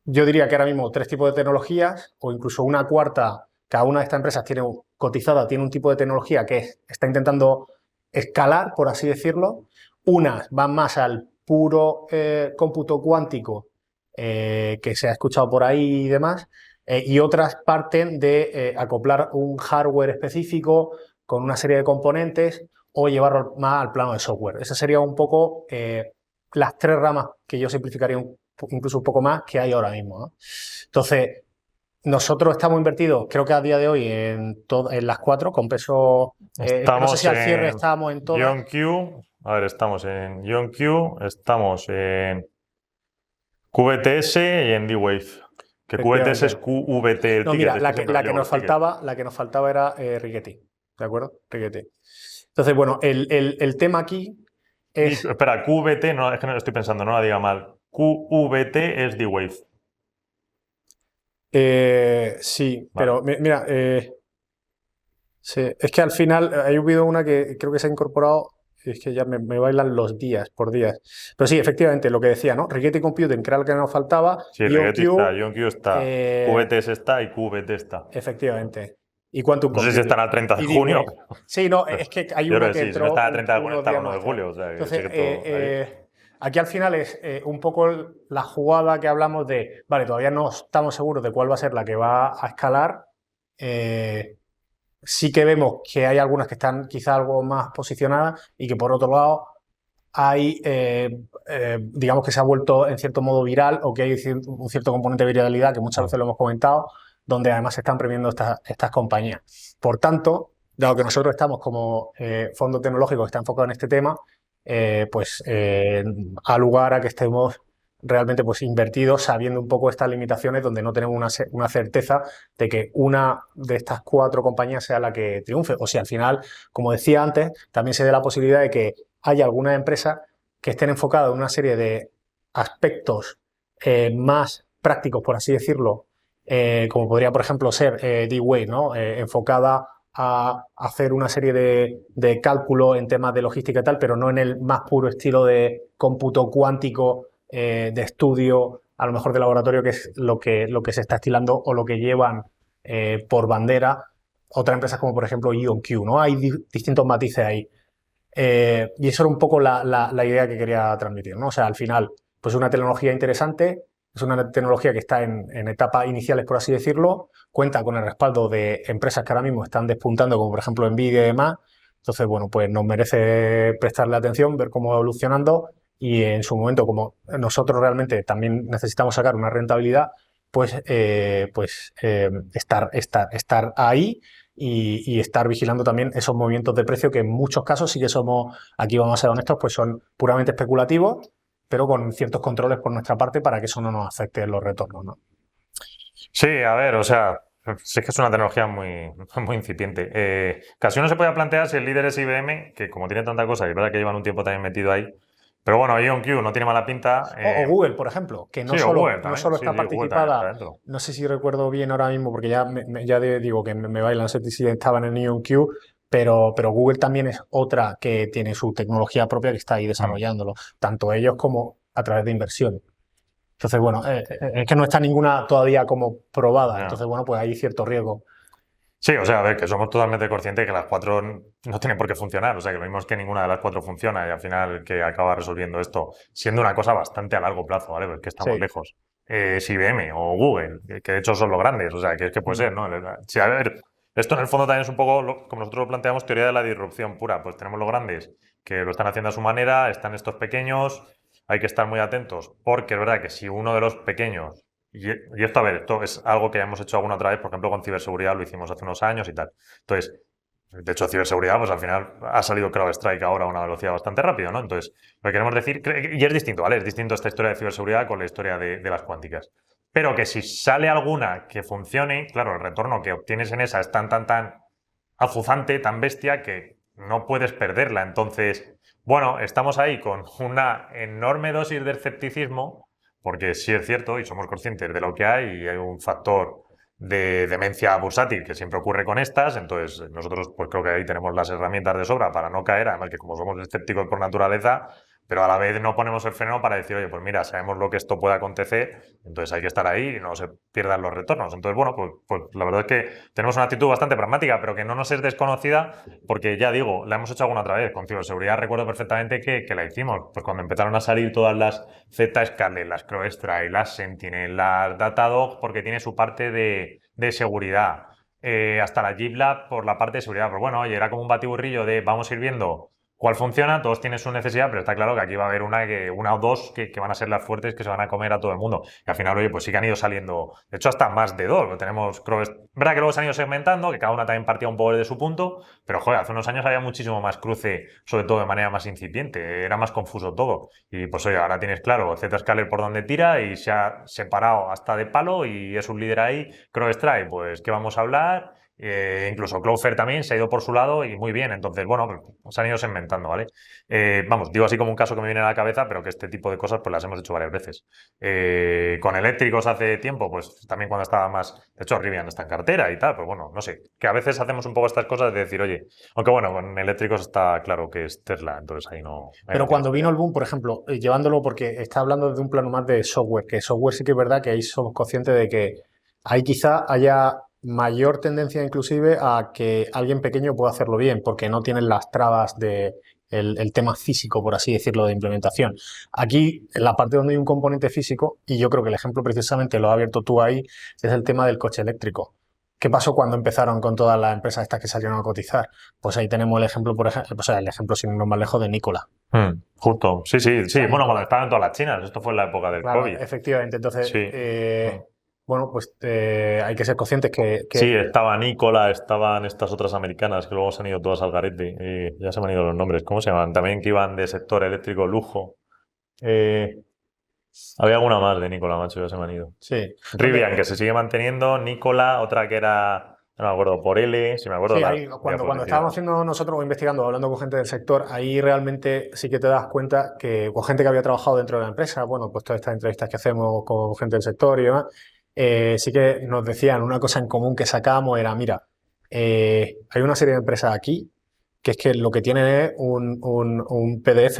yo diría que ahora mismo 3 tipos de tecnologías o incluso una cuarta. Cada una de estas empresas tiene cotizada, tiene un tipo de tecnología que está intentando escalar, por así decirlo. Unas van más al puro cómputo cuántico que se ha escuchado por ahí y demás, y otras parten de acoplar un hardware específico con una serie de componentes o llevarlo más al plano de software. Esas serían un poco las 3 ramas que yo simplificaría incluso un poco más que hay ahora mismo, ¿no? Entonces, nosotros estamos invertidos, creo que a día de hoy, en las 4, con peso. No sé si al cierre estábamos en todas. IonQ, a ver, estamos en IonQ, estamos en QVTS y en D-Wave. Que QVTS es QVT. No, mira, la que nos faltaba era Rigetti, ¿de acuerdo? Rigetti. Entonces, bueno, el tema aquí es. Espera, QVT, no, es que no estoy pensando, no la diga mal. QVT es D-Wave. Sí, vale. Pero mira, sí, es que al final ha habido una que creo que se ha incorporado, es que ya me bailan los días por días. Pero sí, efectivamente, lo que decía, ¿no? Rigetti Computing, que era lo que nos faltaba. Sí, Rigetti está, IonQ está, QVTS está y QVT está. Efectivamente. ¿Y Quantum No sé si están al 30 de junio. Sí, no, es que hay uno que sí, entró. Si no está al 30 de junio, está al 1 de julio. O sea, entonces, aquí al final es un poco la jugada que hablamos de, vale, todavía no estamos seguros de cuál va a ser la que va a escalar. Sí que vemos que hay algunas que están quizá algo más posicionadas y que por otro lado hay, digamos que se ha vuelto en cierto modo viral o que hay un cierto componente de viralidad que muchas veces lo hemos comentado, donde además se están premiando estas compañías. Por tanto, dado que nosotros estamos como fondo tecnológico que está enfocado en este tema, pues a lugar a que estemos realmente pues invertidos sabiendo un poco estas limitaciones donde no tenemos una certeza de que una de estas 4 compañías sea la que triunfe. O si al final, como decía antes, también se dé la posibilidad de que haya algunas empresas que estén enfocadas en una serie de aspectos más prácticos, por así decirlo, como podría, por ejemplo, ser D-Wave, ¿no? Enfocada a hacer una serie de cálculos en temas de logística y tal, pero no en el más puro estilo de cómputo cuántico de estudio, a lo mejor de laboratorio, que es lo que se está estilando o lo que llevan por bandera otras empresas como por ejemplo IonQ, ¿no? Hay distintos matices ahí. Y eso era un poco la idea que quería transmitir, ¿no? O sea, al final, pues una tecnología interesante, es una tecnología que está en etapas iniciales, por así decirlo, cuenta con el respaldo de empresas que ahora mismo están despuntando, como por ejemplo Nvidia y demás. Entonces, bueno, pues nos merece prestarle atención, ver cómo va evolucionando y en su momento, como nosotros realmente también necesitamos sacar una rentabilidad, pues, estar ahí y estar vigilando también esos movimientos de precio que en muchos casos sí que somos, aquí vamos a ser honestos, pues son puramente especulativos, pero con ciertos controles por nuestra parte para que eso no nos afecte en los retornos, ¿no? Sí, a ver, o sea, sí que es una tecnología muy, muy incipiente. Casi uno se puede plantear si el líder es IBM, que como tiene tanta cosa, y es verdad que llevan un tiempo también metido ahí, pero bueno, IonQ no tiene mala pinta. O Google, por ejemplo, que no sí, solo, Google no solo está participada, no sé si recuerdo bien ahora mismo, porque ya, digo que me bailan, no sé si estaban en IonQ, pero Google también es otra que tiene su tecnología propia que está ahí desarrollándolo, tanto ellos como a través de inversión. Entonces, bueno, es que no está ninguna todavía como probada, entonces, bueno, pues hay cierto riesgo. Sí, o sea, a ver, que somos totalmente conscientes de que las 4 no tienen por qué funcionar. O sea, que lo mismo es que ninguna de las 4 funciona y al final que acaba resolviendo esto, siendo una cosa bastante a largo plazo, ¿vale? Porque estamos lejos. Es IBM o Google, que de hecho son los grandes, o sea, que es que puede ser, ¿no? Sí, a ver, esto en el fondo también es un poco, como nosotros lo planteamos, teoría de la disrupción pura. Pues tenemos los grandes que lo están haciendo a su manera, están estos pequeños, hay que estar muy atentos, porque es verdad que si uno de los pequeños. Y esto, a ver, esto es algo que hemos hecho alguna otra vez, por ejemplo, con ciberseguridad, lo hicimos hace unos años y tal. Entonces, de hecho, ciberseguridad, pues al final ha salido CrowdStrike ahora a una velocidad bastante rápida, ¿no? Entonces, lo que queremos decir, y es distinto, ¿vale? Es distinto esta historia de ciberseguridad con la historia de las cuánticas. Pero que si sale alguna que funcione, claro, el retorno que obtienes en esa es tan azuzante, tan bestia, que no puedes perderla. Entonces, bueno, estamos ahí con una enorme dosis de escepticismo, porque sí es cierto y somos conscientes de lo que hay y hay un factor de demencia bursátil que siempre ocurre con estas. Entonces, nosotros pues creo que ahí tenemos las herramientas de sobra para no caer, además que como somos escépticos por naturaleza, pero a la vez no ponemos el freno para decir, oye, pues mira, sabemos lo que esto puede acontecer, entonces hay que estar ahí y no se pierdan los retornos. Entonces, bueno, pues la verdad es que tenemos una actitud bastante pragmática, pero que no nos es desconocida, porque ya digo, la hemos hecho alguna otra vez. Con ciberseguridad recuerdo perfectamente que la hicimos. Pues cuando empezaron a salir todas las Zscaler, las CrowdStrike, las Sentinel, las Datadog, porque tiene su parte de seguridad. Hasta la GitLab por la parte de seguridad. Pues bueno, oye, era como un batiburrillo de vamos a ir viendo cuál funciona, todos tienen su necesidad, pero está claro que aquí va a haber una o dos que van a ser las fuertes que se van a comer a todo el mundo. Y al final, oye, pues sí que han ido saliendo, de hecho, hasta más de dos. Tenemos, verdad que luego se han ido segmentando, que cada una también partía un poco de su punto, pero joder, hace unos años había muchísimo más cruce, sobre todo de manera más incipiente, era más confuso todo. Y pues oye, ahora tienes claro Zscaler por donde tira y se ha separado hasta de palo y es un líder ahí. CrowdStrike, pues, ¿qué vamos a hablar? Incluso Cloudflare también se ha ido por su lado y muy bien. Entonces, bueno, pues se han ido segmentando, ¿vale? Vamos, digo así como un caso que me viene a la cabeza, pero que este tipo de cosas pues las hemos hecho varias veces. Con eléctricos hace tiempo, pues también cuando estaba más... De hecho, Rivian está en cartera y tal, pues bueno, no sé. Que a veces hacemos un poco estas cosas de decir, oye, aunque bueno, con eléctricos está claro que es Tesla, entonces ahí no... Pero cuando vino el boom, por ejemplo, llevándolo porque está hablando de un plano más de software, que software sí que es verdad que ahí somos conscientes de que ahí quizá haya mayor tendencia inclusive a que alguien pequeño pueda hacerlo bien, porque no tienen las trabas de el tema físico, por así decirlo, de implementación. Aquí, en la parte donde hay un componente físico, y yo creo que el ejemplo precisamente lo has abierto tú ahí, es el tema del coche eléctrico. ¿Qué pasó cuando empezaron con todas las empresas estas que salieron a cotizar? Pues ahí tenemos el ejemplo, por ejemplo, o sea, el ejemplo sin ir más lejos de Nikola. Justo, sí. Claro, Bueno, cuando estaban todas las chinas, esto fue en la época del claro, COVID. efectivamente. Entonces, Sí. bueno, pues hay que ser conscientes que Sí, estaba Nikola, estaban estas otras americanas que luego se han ido todas al garete. Ya se me han ido los nombres. ¿Cómo se llaman? También que iban de sector eléctrico lujo. Había alguna más de Nikola, macho, ya se me han ido. sí. Rivian, que se sigue manteniendo. Nikola, otra que era, no me acuerdo, por L, si me acuerdo. Sí, ahí, cuando estábamos haciendo nosotros investigando, hablando con gente del sector, ahí realmente sí que te das cuenta que con gente que había trabajado dentro de la empresa, bueno, pues todas estas entrevistas que hacemos con gente del sector y demás, sí que nos decían una cosa en común que sacábamos era, mira, hay una serie de empresas aquí que es que lo que tienen es un PDF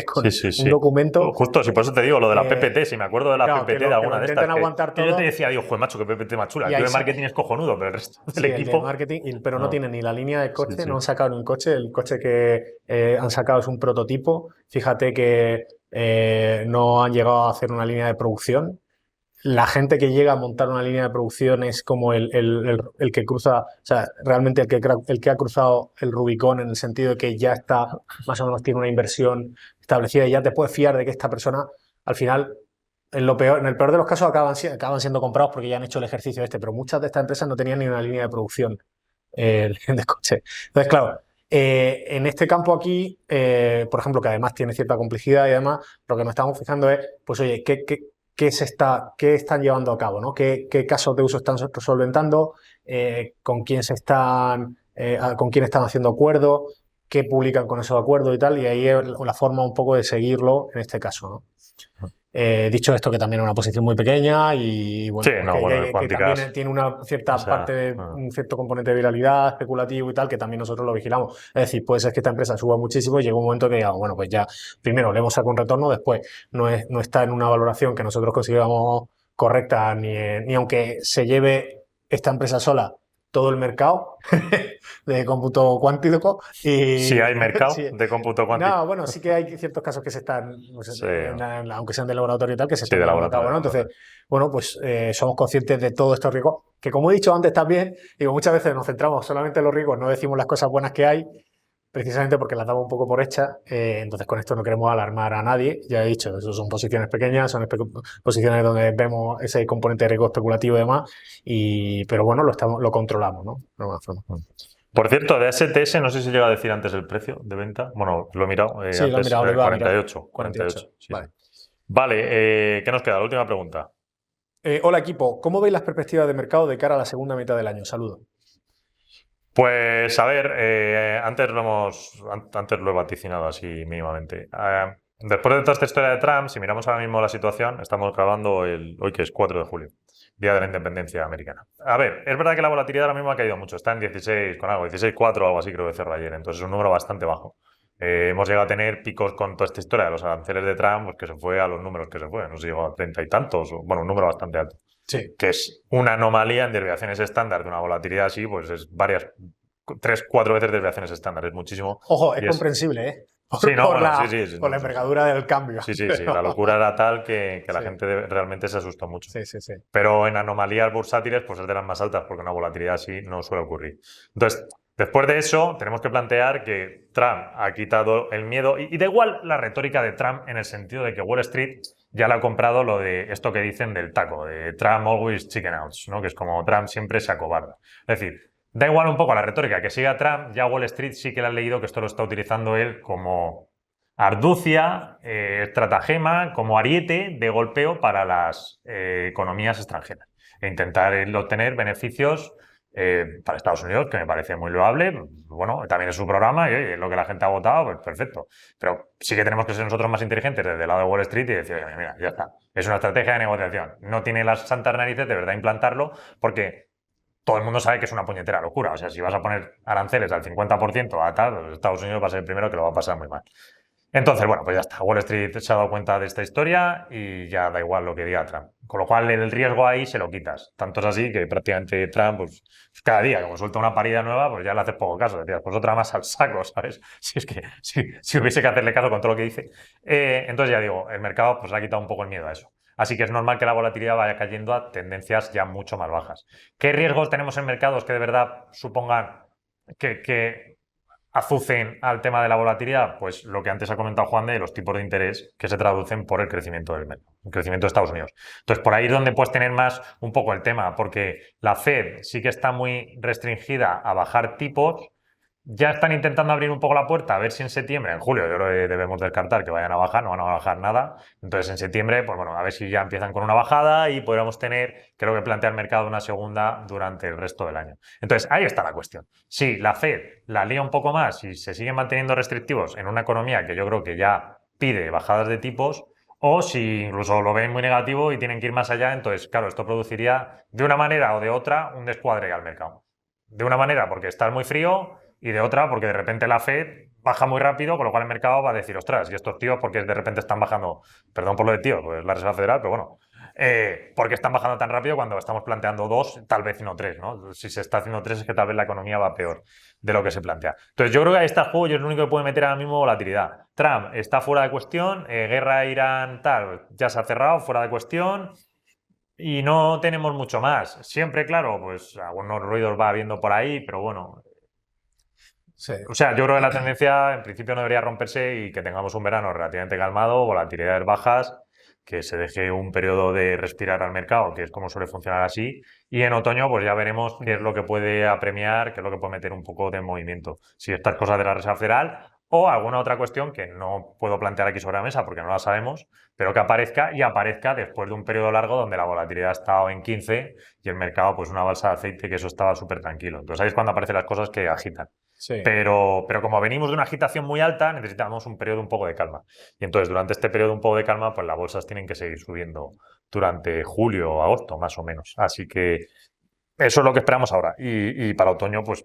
con un documento. Justo, si por eso te digo, lo de la PPT, si me acuerdo de la claro, PPT de alguna de estas. Aguantar todo. Yo te decía, dios, joder, macho, que PPT más chula. El tío de marketing es cojonudo, pero el resto del equipo. El de marketing, pero no tiene ni la línea de coche, no han sacado ni un coche. El coche que han sacado es un prototipo. Fíjate que no han llegado a hacer una línea de producción. La gente que llega a montar una línea de producción es como el que cruza, o sea, realmente el que ha cruzado el Rubicón en el sentido de que ya está, más o menos tiene una inversión establecida y ya te puedes fiar de que esta persona, al final, en el peor de los casos acaban siendo comprados porque ya han hecho el ejercicio pero muchas de estas empresas no tenían ni una línea de producción de coche. Entonces, claro, en este campo aquí, por ejemplo, que además tiene cierta complejidad y demás, lo que nos estamos fijando es, pues oye, ¿qué están llevando a cabo? ¿No? ¿Qué casos de uso están solventando? ¿Con quién están haciendo acuerdos? ¿Qué publican con esos acuerdos y tal? Y ahí es la forma un poco de seguirlo en este caso, ¿no? Dicho esto, que también es una posición muy pequeña y bueno, que también tiene una cierta parte de un cierto componente de viralidad, especulativo y tal, que también nosotros lo vigilamos. Es decir, puede ser que esta empresa suba muchísimo y llega un momento que digamos, bueno, pues ya primero le hemos sacado un retorno, después no está en una valoración que nosotros consideramos correcta, ni aunque se lleve esta empresa sola todo el mercado de cómputo cuántico. Sí, hay mercado de cómputo cuántico. No, bueno, sí que hay ciertos casos que se están, pues, aunque sean de laboratorio y tal, que se están llevando a cabo, ¿no? Entonces, bueno, pues somos conscientes de todos estos riesgos, que como he dicho antes también, digo, muchas veces nos centramos solamente en los riesgos, no decimos las cosas buenas que hay, precisamente porque las damos un poco por hechas, entonces con esto no queremos alarmar a nadie, ya he dicho, eso son posiciones pequeñas, son posiciones donde vemos ese componente de riesgo especulativo y demás, pero bueno, lo controlamos, ¿no? De alguna forma. Por cierto, de STS, no sé si llega a decir antes el precio de venta. Bueno, lo he mirado. Sí, antes, lo he mirado, 48. 48. Sí. Vale, ¿qué nos queda? La última pregunta. Hola equipo, ¿cómo veis las perspectivas de mercado de cara a la segunda mitad del año? Saludos. Pues a ver, antes lo he vaticinado así mínimamente. Después de toda esta historia de Trump, si miramos ahora mismo la situación, estamos grabando hoy que es 4 de julio. Día de la Independencia Americana. A ver, es verdad que la volatilidad ahora mismo ha caído mucho, está en 16 con algo, 16,4 o algo así creo que cerró ayer, entonces es un número bastante bajo. Hemos llegado a tener picos con toda esta historia de los aranceles de Trump, pues que se fue a los números que se fue, no sé, llegó a 30 y tantos, bueno, un número bastante alto. Sí. Que es una anomalía en desviaciones estándar de una volatilidad así, pues es varias, 3, 4 veces desviaciones estándar, es muchísimo. Ojo, es Y comprensible, ¿eh? Sí, no, bueno, la, sí, por la no, envergadura del cambio. sí, la locura era tal que la Sí. gente realmente se asustó mucho. Sí. Pero en anomalías bursátiles, pues es de las más altas, porque una volatilidad así no suele ocurrir. Entonces, después de eso, tenemos que plantear que Trump ha quitado el miedo, y da igual la retórica de Trump en el sentido de que Wall Street ya le ha comprado lo de esto que dicen del taco, de Trump always chicken outs, ¿no? Que es como Trump siempre se acobarda. Es decir, da igual un poco la retórica que siga Trump, ya Wall Street sí que le ha leído que esto lo está utilizando él como arducia, estratagema, como ariete de golpeo para las economías extranjeras e intentar obtener beneficios para Estados Unidos, que me parece muy loable. Bueno, también es su programa y oye, lo que la gente ha votado, pues perfecto. Pero sí que tenemos que ser nosotros más inteligentes desde el lado de Wall Street y decir, oye, mira, ya está. Es una estrategia de negociación. No tiene las santas narices de verdad implantarlo porque todo el mundo sabe que es una puñetera locura. O sea, si vas a poner aranceles al 50% a tal, Estados Unidos va a ser el primero que lo va a pasar muy mal. Entonces, bueno, pues ya está. Wall Street se ha dado cuenta de esta historia y ya da igual lo que diga Trump. Con lo cual, el riesgo ahí se lo quitas. Tanto es así que prácticamente Trump, pues cada día, como suelta una parida nueva, pues ya le haces poco caso. Decías, pues otra más al saco, ¿sabes? Si es que si hubiese que hacerle caso con todo lo que dice. Entonces, ya digo, el mercado pues le ha quitado un poco el miedo a eso. Así que es normal que la volatilidad vaya cayendo a tendencias ya mucho más bajas. ¿Qué riesgos tenemos en mercados que de verdad supongan que azucen al tema de la volatilidad? Pues lo que antes ha comentado Juan de los tipos de interés que se traducen por el crecimiento del mercado, el crecimiento de Estados Unidos. Entonces, por ahí es donde puedes tener más un poco el tema, porque la Fed sí que está muy restringida a bajar tipos. Ya están intentando abrir un poco la puerta, a ver si en septiembre, en julio, yo creo que debemos descartar que vayan a bajar, no van a bajar nada. Entonces, en septiembre, pues bueno, a ver si ya empiezan con una bajada y podríamos tener, creo que plantea el mercado una segunda durante el resto del año. Entonces, ahí está la cuestión. Si la Fed la lía un poco más y se siguen manteniendo restrictivos en una economía que yo creo que ya pide bajadas de tipos, o si incluso lo ven muy negativo y tienen que ir más allá, entonces, claro, esto produciría de una manera o de otra un descuadre al mercado. De una manera porque está muy frío y de otra porque de repente la Fed baja muy rápido, con lo cual el mercado va a decir, ostras, y estos tíos porque de repente están bajando, perdón por lo de tío, pues la Reserva Federal, pero bueno, porque están bajando tan rápido cuando estamos planteando 2, tal vez no 3, ¿no? Si se está haciendo 3 es que tal vez la economía va peor de lo que se plantea. Entonces yo creo que ahí está el juego y es lo único que puede meter ahora mismo volatilidad. Trump está fuera de cuestión, guerra Irán tal, ya se ha cerrado, fuera de cuestión. Y no tenemos mucho más. Siempre, claro, pues algunos ruidos va habiendo por ahí, pero bueno. Sí. O sea, yo creo que la tendencia en principio no debería romperse y que tengamos un verano relativamente calmado, volatilidades bajas, que se deje un periodo de respirar al mercado, que es como suele funcionar así. Y en otoño, pues ya veremos qué es lo que puede apremiar, qué es lo que puede meter un poco de movimiento. Si estas cosas de la Reserva Federal o alguna otra cuestión que no puedo plantear aquí sobre la mesa porque no la sabemos, pero que aparezca y aparezca después de un periodo largo donde la volatilidad ha estado en 15 y el mercado, pues una balsa de aceite, que eso estaba súper tranquilo. Entonces ahí es cuando aparecen las cosas que agitan. Sí. Pero como venimos de una agitación muy alta, necesitamos un periodo un poco de calma. Y entonces, durante este periodo un poco de calma, pues las bolsas tienen que seguir subiendo durante julio o agosto, más o menos. Así que eso es lo que esperamos ahora. Y para otoño, pues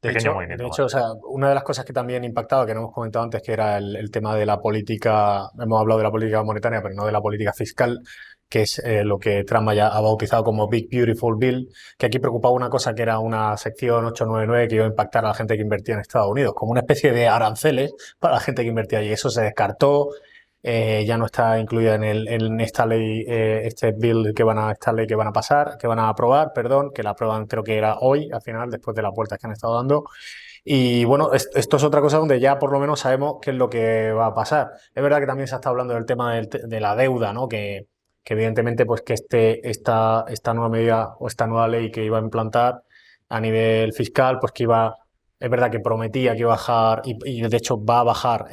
pequeño movimiento. De hecho, o sea, una de las cosas que también impactaba, que no hemos comentado antes, que era el tema de la política, hemos hablado de la política monetaria, pero no de la política fiscal, que es lo que Trump ya ha bautizado como Big Beautiful Bill, que aquí preocupaba una cosa que era una sección 899 que iba a impactar a la gente que invertía en Estados Unidos, como una especie de aranceles para la gente que invertía allí. Eso se descartó. Ya no está incluida en esta ley, este bill esta ley que van a pasar, que van a aprobar, perdón, que la aprueban creo que era hoy, al final, después de las vueltas que han estado dando. Y bueno, esto es otra cosa donde ya por lo menos sabemos qué es lo que va a pasar. Es verdad que también se está hablando del tema de la deuda, ¿no? Que evidentemente pues que esta nueva medida o esta nueva ley que iba a implantar a nivel fiscal, pues que iba. Es verdad que prometía que iba a bajar y de hecho va a bajar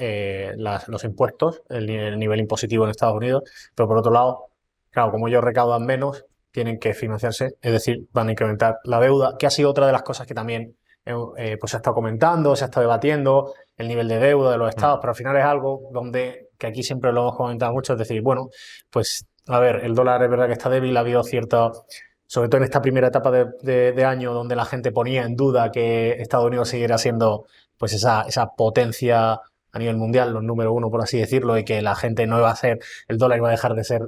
los impuestos, el nivel impositivo en Estados Unidos, pero por otro lado, claro, como ellos recaudan menos, tienen que financiarse, es decir, van a incrementar la deuda, que ha sido otra de las cosas que también pues se ha estado comentando, se ha estado debatiendo, el nivel de deuda de los estados, pero al final es algo que aquí siempre lo hemos comentado mucho, es decir, bueno, pues a ver, el dólar es verdad que está débil, ha habido sobre todo en esta primera etapa de año donde la gente ponía en duda que Estados Unidos siguiera siendo pues esa potencia a nivel mundial, los número uno, por así decirlo, y que la gente no iba a ser, el dólar iba a dejar de ser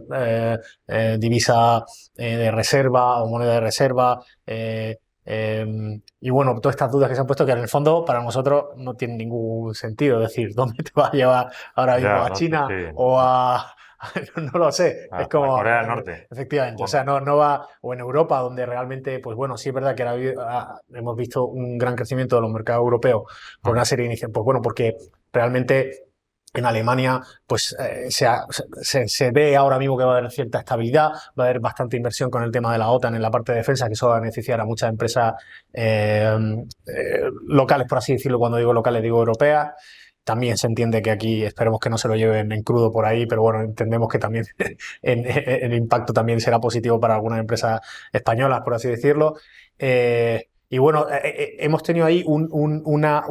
divisa de reserva o moneda de reserva. Y bueno, todas estas dudas que se han puesto que en el fondo para nosotros no tienen ningún sentido. Es decir, ¿dónde te va a llevar ahora mismo? Ya, ¿A no, China sí, o a...? No lo sé, es a como, Corea del Norte. efectivamente, o sea, no va, o en Europa, donde realmente, pues bueno, sí es verdad que hemos visto un gran crecimiento de los mercados europeos por una serie de iniciativas, pues bueno, porque realmente en Alemania pues se ve ahora mismo que va a haber cierta estabilidad, va a haber bastante inversión con el tema de la OTAN en la parte de defensa, que eso va a beneficiar a muchas empresas locales, por así decirlo, cuando digo locales digo europeas. También se entiende que aquí esperemos que no se lo lleven en crudo por ahí, pero bueno, entendemos que también el impacto también será positivo para algunas empresas españolas, por así decirlo. Y bueno, hemos tenido ahí una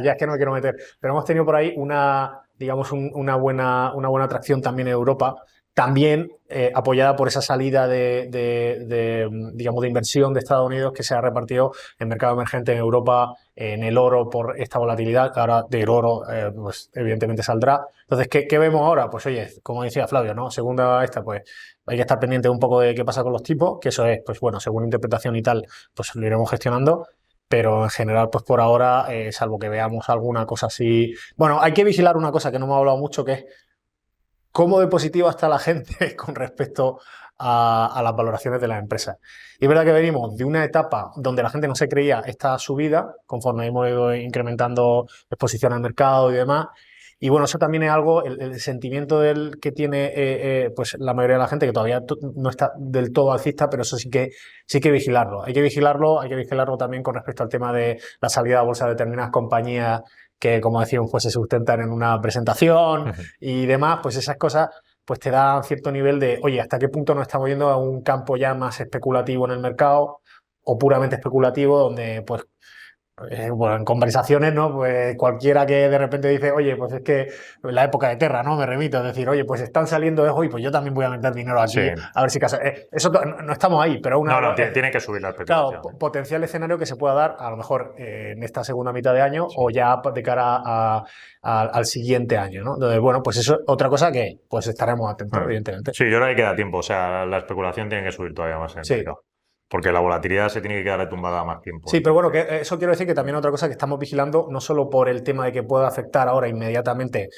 ya es que no me quiero meter, pero hemos tenido por ahí digamos, una buena atracción también en Europa, también apoyada por esa salida digamos, de inversión de Estados Unidos que se ha repartido en mercado emergente en Europa, en el oro por esta volatilidad, que ahora del oro pues evidentemente saldrá. Entonces, ¿qué vemos ahora? Pues oye, como decía Flavio, ¿no? Segunda esta, pues hay que estar pendiente un poco de qué pasa con los tipos, que eso es, pues bueno, según interpretación y tal, pues lo iremos gestionando. Pero en general, pues por ahora, salvo que veamos alguna cosa así. Bueno, hay que vigilar una cosa que no hemos hablado mucho, que es cómo de positiva está la gente con respecto a las valoraciones de las empresas. Y es verdad que venimos de una etapa donde la gente no se creía esta subida, conforme hemos ido incrementando exposición al mercado y demás. Y bueno, eso también es algo, el sentimiento que tiene pues la mayoría de la gente, que todavía no está del todo alcista, pero eso sí que vigilarlo. Hay que vigilarlo también con respecto al tema de la salida a bolsa de determinadas compañías que, como decíamos, pues se sustentan en una presentación y demás, pues esas cosas pues te dan cierto nivel de, oye, ¿hasta qué punto nos estamos yendo a un campo ya más especulativo en el mercado o puramente especulativo donde pues bueno, en conversaciones, ¿no? Pues cualquiera que de repente dice, oye, pues es que en la época de Terra, ¿no? Me remito, es decir, oye, pues están saliendo de hoy, pues yo también voy a meter dinero aquí, Sí. a ver si casa. Eso no estamos ahí, pero Tiene que subir la claro, especulación. potencial escenario que se pueda dar a lo mejor en esta segunda mitad de año o ya de cara al siguiente año, ¿no? Entonces, bueno, pues eso es otra cosa que pues estaremos atentos, evidentemente. Sí, yo creo que queda tiempo. O sea, la especulación tiene que subir todavía más en el mercado. Porque la volatilidad se tiene que quedar retumbada más tiempo. Sí, pero bueno, que eso quiero decir que también otra cosa que estamos vigilando, no solo por el tema de que pueda afectar ahora inmediatamente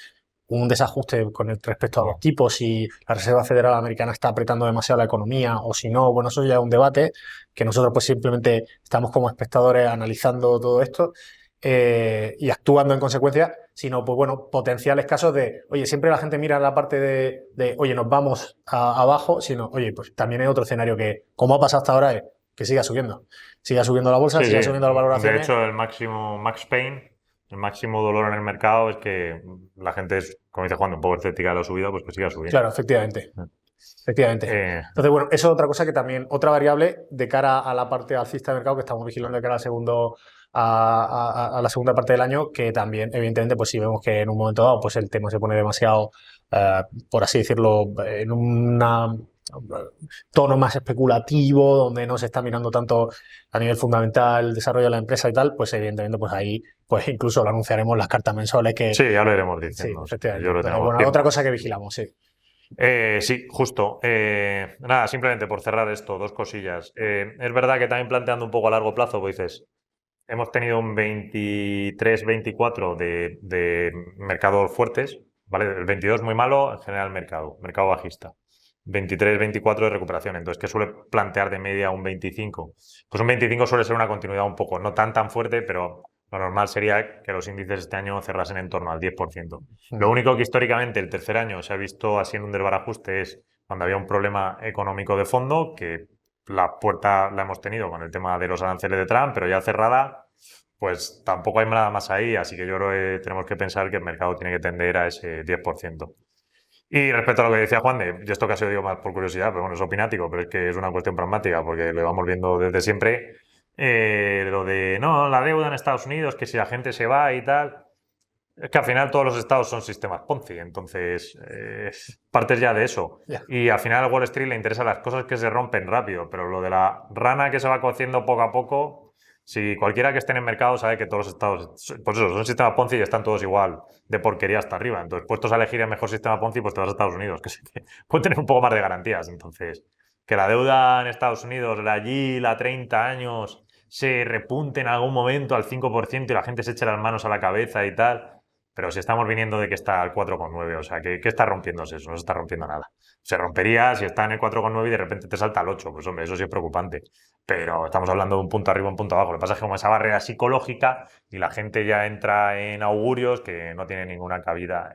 un desajuste con respecto a los tipos, si la Reserva Federal Americana está apretando demasiado la economía o si no, bueno, eso ya es un debate que nosotros pues simplemente estamos como espectadores analizando todo esto y actuando en consecuencia, sino pues bueno, potenciales casos de, oye, siempre la gente mira la parte oye, nos vamos abajo, sino, oye, pues también hay otro escenario que, como ha pasado hasta ahora, es que siga subiendo la bolsa, siga subiendo las valoraciones. De hecho, el máximo Max Pain, el máximo dolor en el mercado es que la gente es, como dice Juan, un poco escéptica de la subida, pues que siga subiendo. Claro, efectivamente. Efectivamente. Entonces, bueno, eso es otra cosa que también, otra variable de cara a la parte alcista del mercado que estamos vigilando de cara a la segunda parte del año, que también, evidentemente, pues si vemos que en un momento dado pues el tema se pone demasiado, por así decirlo, en un tono más especulativo, donde no se está mirando tanto a nivel fundamental el desarrollo de la empresa y tal, pues evidentemente pues ahí pues incluso lo anunciaremos en las cartas mensuales que... Sí, ya lo iremos diciendo. Sí, efectivamente. Yo lo Pero bueno, otra cosa que vigilamos, sí. Sí, justo. Nada, simplemente por cerrar esto, dos cosillas. Es verdad que también planteando un poco a largo plazo, pues dices, hemos tenido un 23-24 de mercados fuertes, ¿vale? El 22 muy malo, en general mercado bajista. 23-24 de recuperación. Entonces, ¿qué suele plantear de media un 25? Pues un 25 suele ser una continuidad un poco, no tan fuerte, pero lo normal sería que los índices este año cerrasen en torno al 10%. Lo único que históricamente el tercer año se ha visto así en un desbarajuste es cuando había un problema económico de fondo, que la puerta la hemos tenido con el tema de los aranceles de Trump, pero ya cerrada, pues tampoco hay nada más ahí, así que yo creo que tenemos que pensar que el mercado tiene que tender a ese 10%. Y respecto a lo que decía Juan, y esto que ha sido digo más por curiosidad, pero bueno, es opinático, pero es que es una cuestión pragmática, porque lo vamos viendo desde siempre, lo de, no, la deuda en Estados Unidos, que si la gente se va y tal, Es que al final todos los estados son sistemas Ponzi, entonces partes ya de eso. Ya. Y al final a Wall Street le interesan las cosas que se rompen rápido, pero lo de la rana que se va cociendo poco a poco, si cualquiera que esté en el mercado sabe que todos los estados, pues eso, son sistemas Ponzi y están todos igual de porquería hasta arriba. Entonces, puestos a elegir el mejor sistema Ponzi, pues te vas a Estados Unidos, que sí que puede tener un poco más de garantías. Entonces, que la deuda en Estados Unidos, la yield a 30 años, se repunte en algún momento al 5% y la gente se eche las manos a la cabeza y tal. Pero si estamos viniendo de que está al 4,9, o sea, ¿qué está rompiéndose eso? No se está rompiendo nada. Se rompería si está en el 4,9 y de repente te salta al 8. Pues hombre, eso sí es preocupante. Pero estamos hablando de un punto arriba, un punto abajo. Lo que pasa es que como esa barrera psicológica y la gente ya entra en augurios que no tienen ninguna cabida.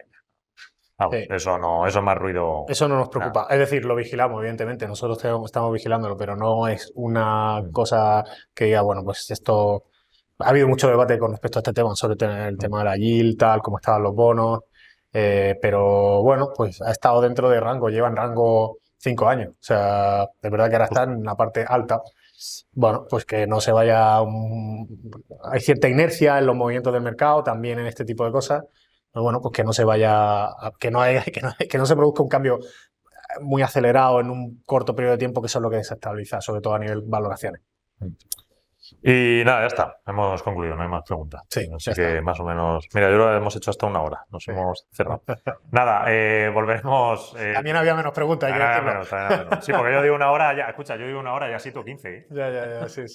Vamos, Sí. eso es más ruido. Eso no nos preocupa. Es decir, lo vigilamos, evidentemente. Nosotros estamos vigilándolo, pero no es una cosa que diga, bueno, pues esto. Ha habido mucho debate con respecto a este tema, sobre todo el tema de la yield, tal, cómo estaban los bonos. Pero bueno, pues ha estado dentro de rango, lleva en rango 5 años. O sea, de verdad que ahora está en la parte alta. Bueno, pues que no se vaya. Hay cierta inercia en los movimientos del mercado, también en este tipo de cosas. Pero bueno, pues que no se vaya, que no se produzca un cambio muy acelerado en un corto periodo de tiempo, que eso es lo que desestabiliza, sobre todo a nivel valoraciones. Y nada, ya está. Hemos concluido, no hay más preguntas. Sí, Así ya que está. más o menos. Mira, yo lo hemos hecho hasta una hora. Nos Sí. hemos cerrado. Nada, volveremos. También había menos preguntas, hay que También era decirlo. menos, también era menos. Sí, porque yo digo una hora, ya, escucha, yo digo una hora y ya siento 15, ¿eh? Ya, sí.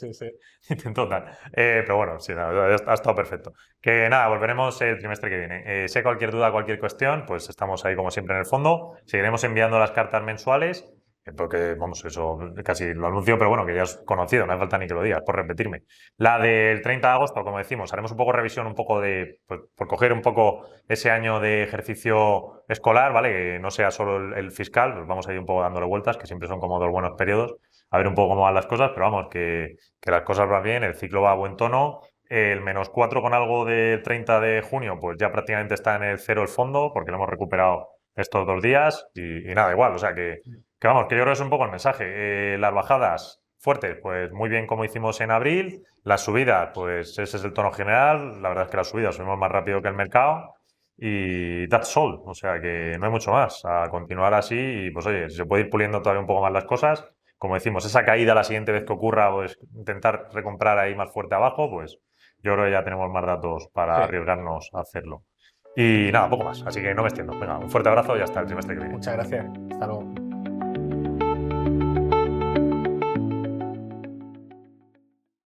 Intento tal. Pero bueno, sí, nada, ha estado perfecto. Que nada, volveremos el trimestre que viene. Si hay cualquier duda, cualquier cuestión, pues estamos ahí como siempre en el fondo. Seguiremos enviando las cartas mensuales, porque, vamos, eso casi lo anuncio, pero bueno, que ya es conocido, no hace falta ni que lo digas, por repetirme. La del 30 de agosto, como decimos, haremos un poco revisión, un poco de, pues, por coger un poco ese año de ejercicio escolar, ¿vale? Que no sea solo el fiscal, pues vamos a ir un poco dándole vueltas, que siempre son como dos buenos periodos, a ver un poco cómo van las cosas, pero vamos, que las cosas van bien, el ciclo va a buen tono. El -4 con algo del 30 de junio, pues ya prácticamente está en el cero el fondo, porque lo hemos recuperado estos 2 días y nada, igual. O sea que vamos, que yo creo que es un poco el mensaje. Las bajadas fuertes, pues muy bien como hicimos en abril. Las subidas, pues ese es el tono general. La verdad es que las subidas subimos más rápido que el mercado. Y that's all. O sea que no hay mucho más. A continuar así y pues oye, si se puede ir puliendo todavía un poco más las cosas. Como decimos, esa caída la siguiente vez que ocurra, pues intentar recomprar ahí más fuerte abajo, pues yo creo que ya tenemos más datos para Sí. arriesgarnos a hacerlo. Y nada, poco más. Así que no me extiendo. Venga, un fuerte abrazo y hasta el trimestre que viene. Muchas gracias. Hasta luego.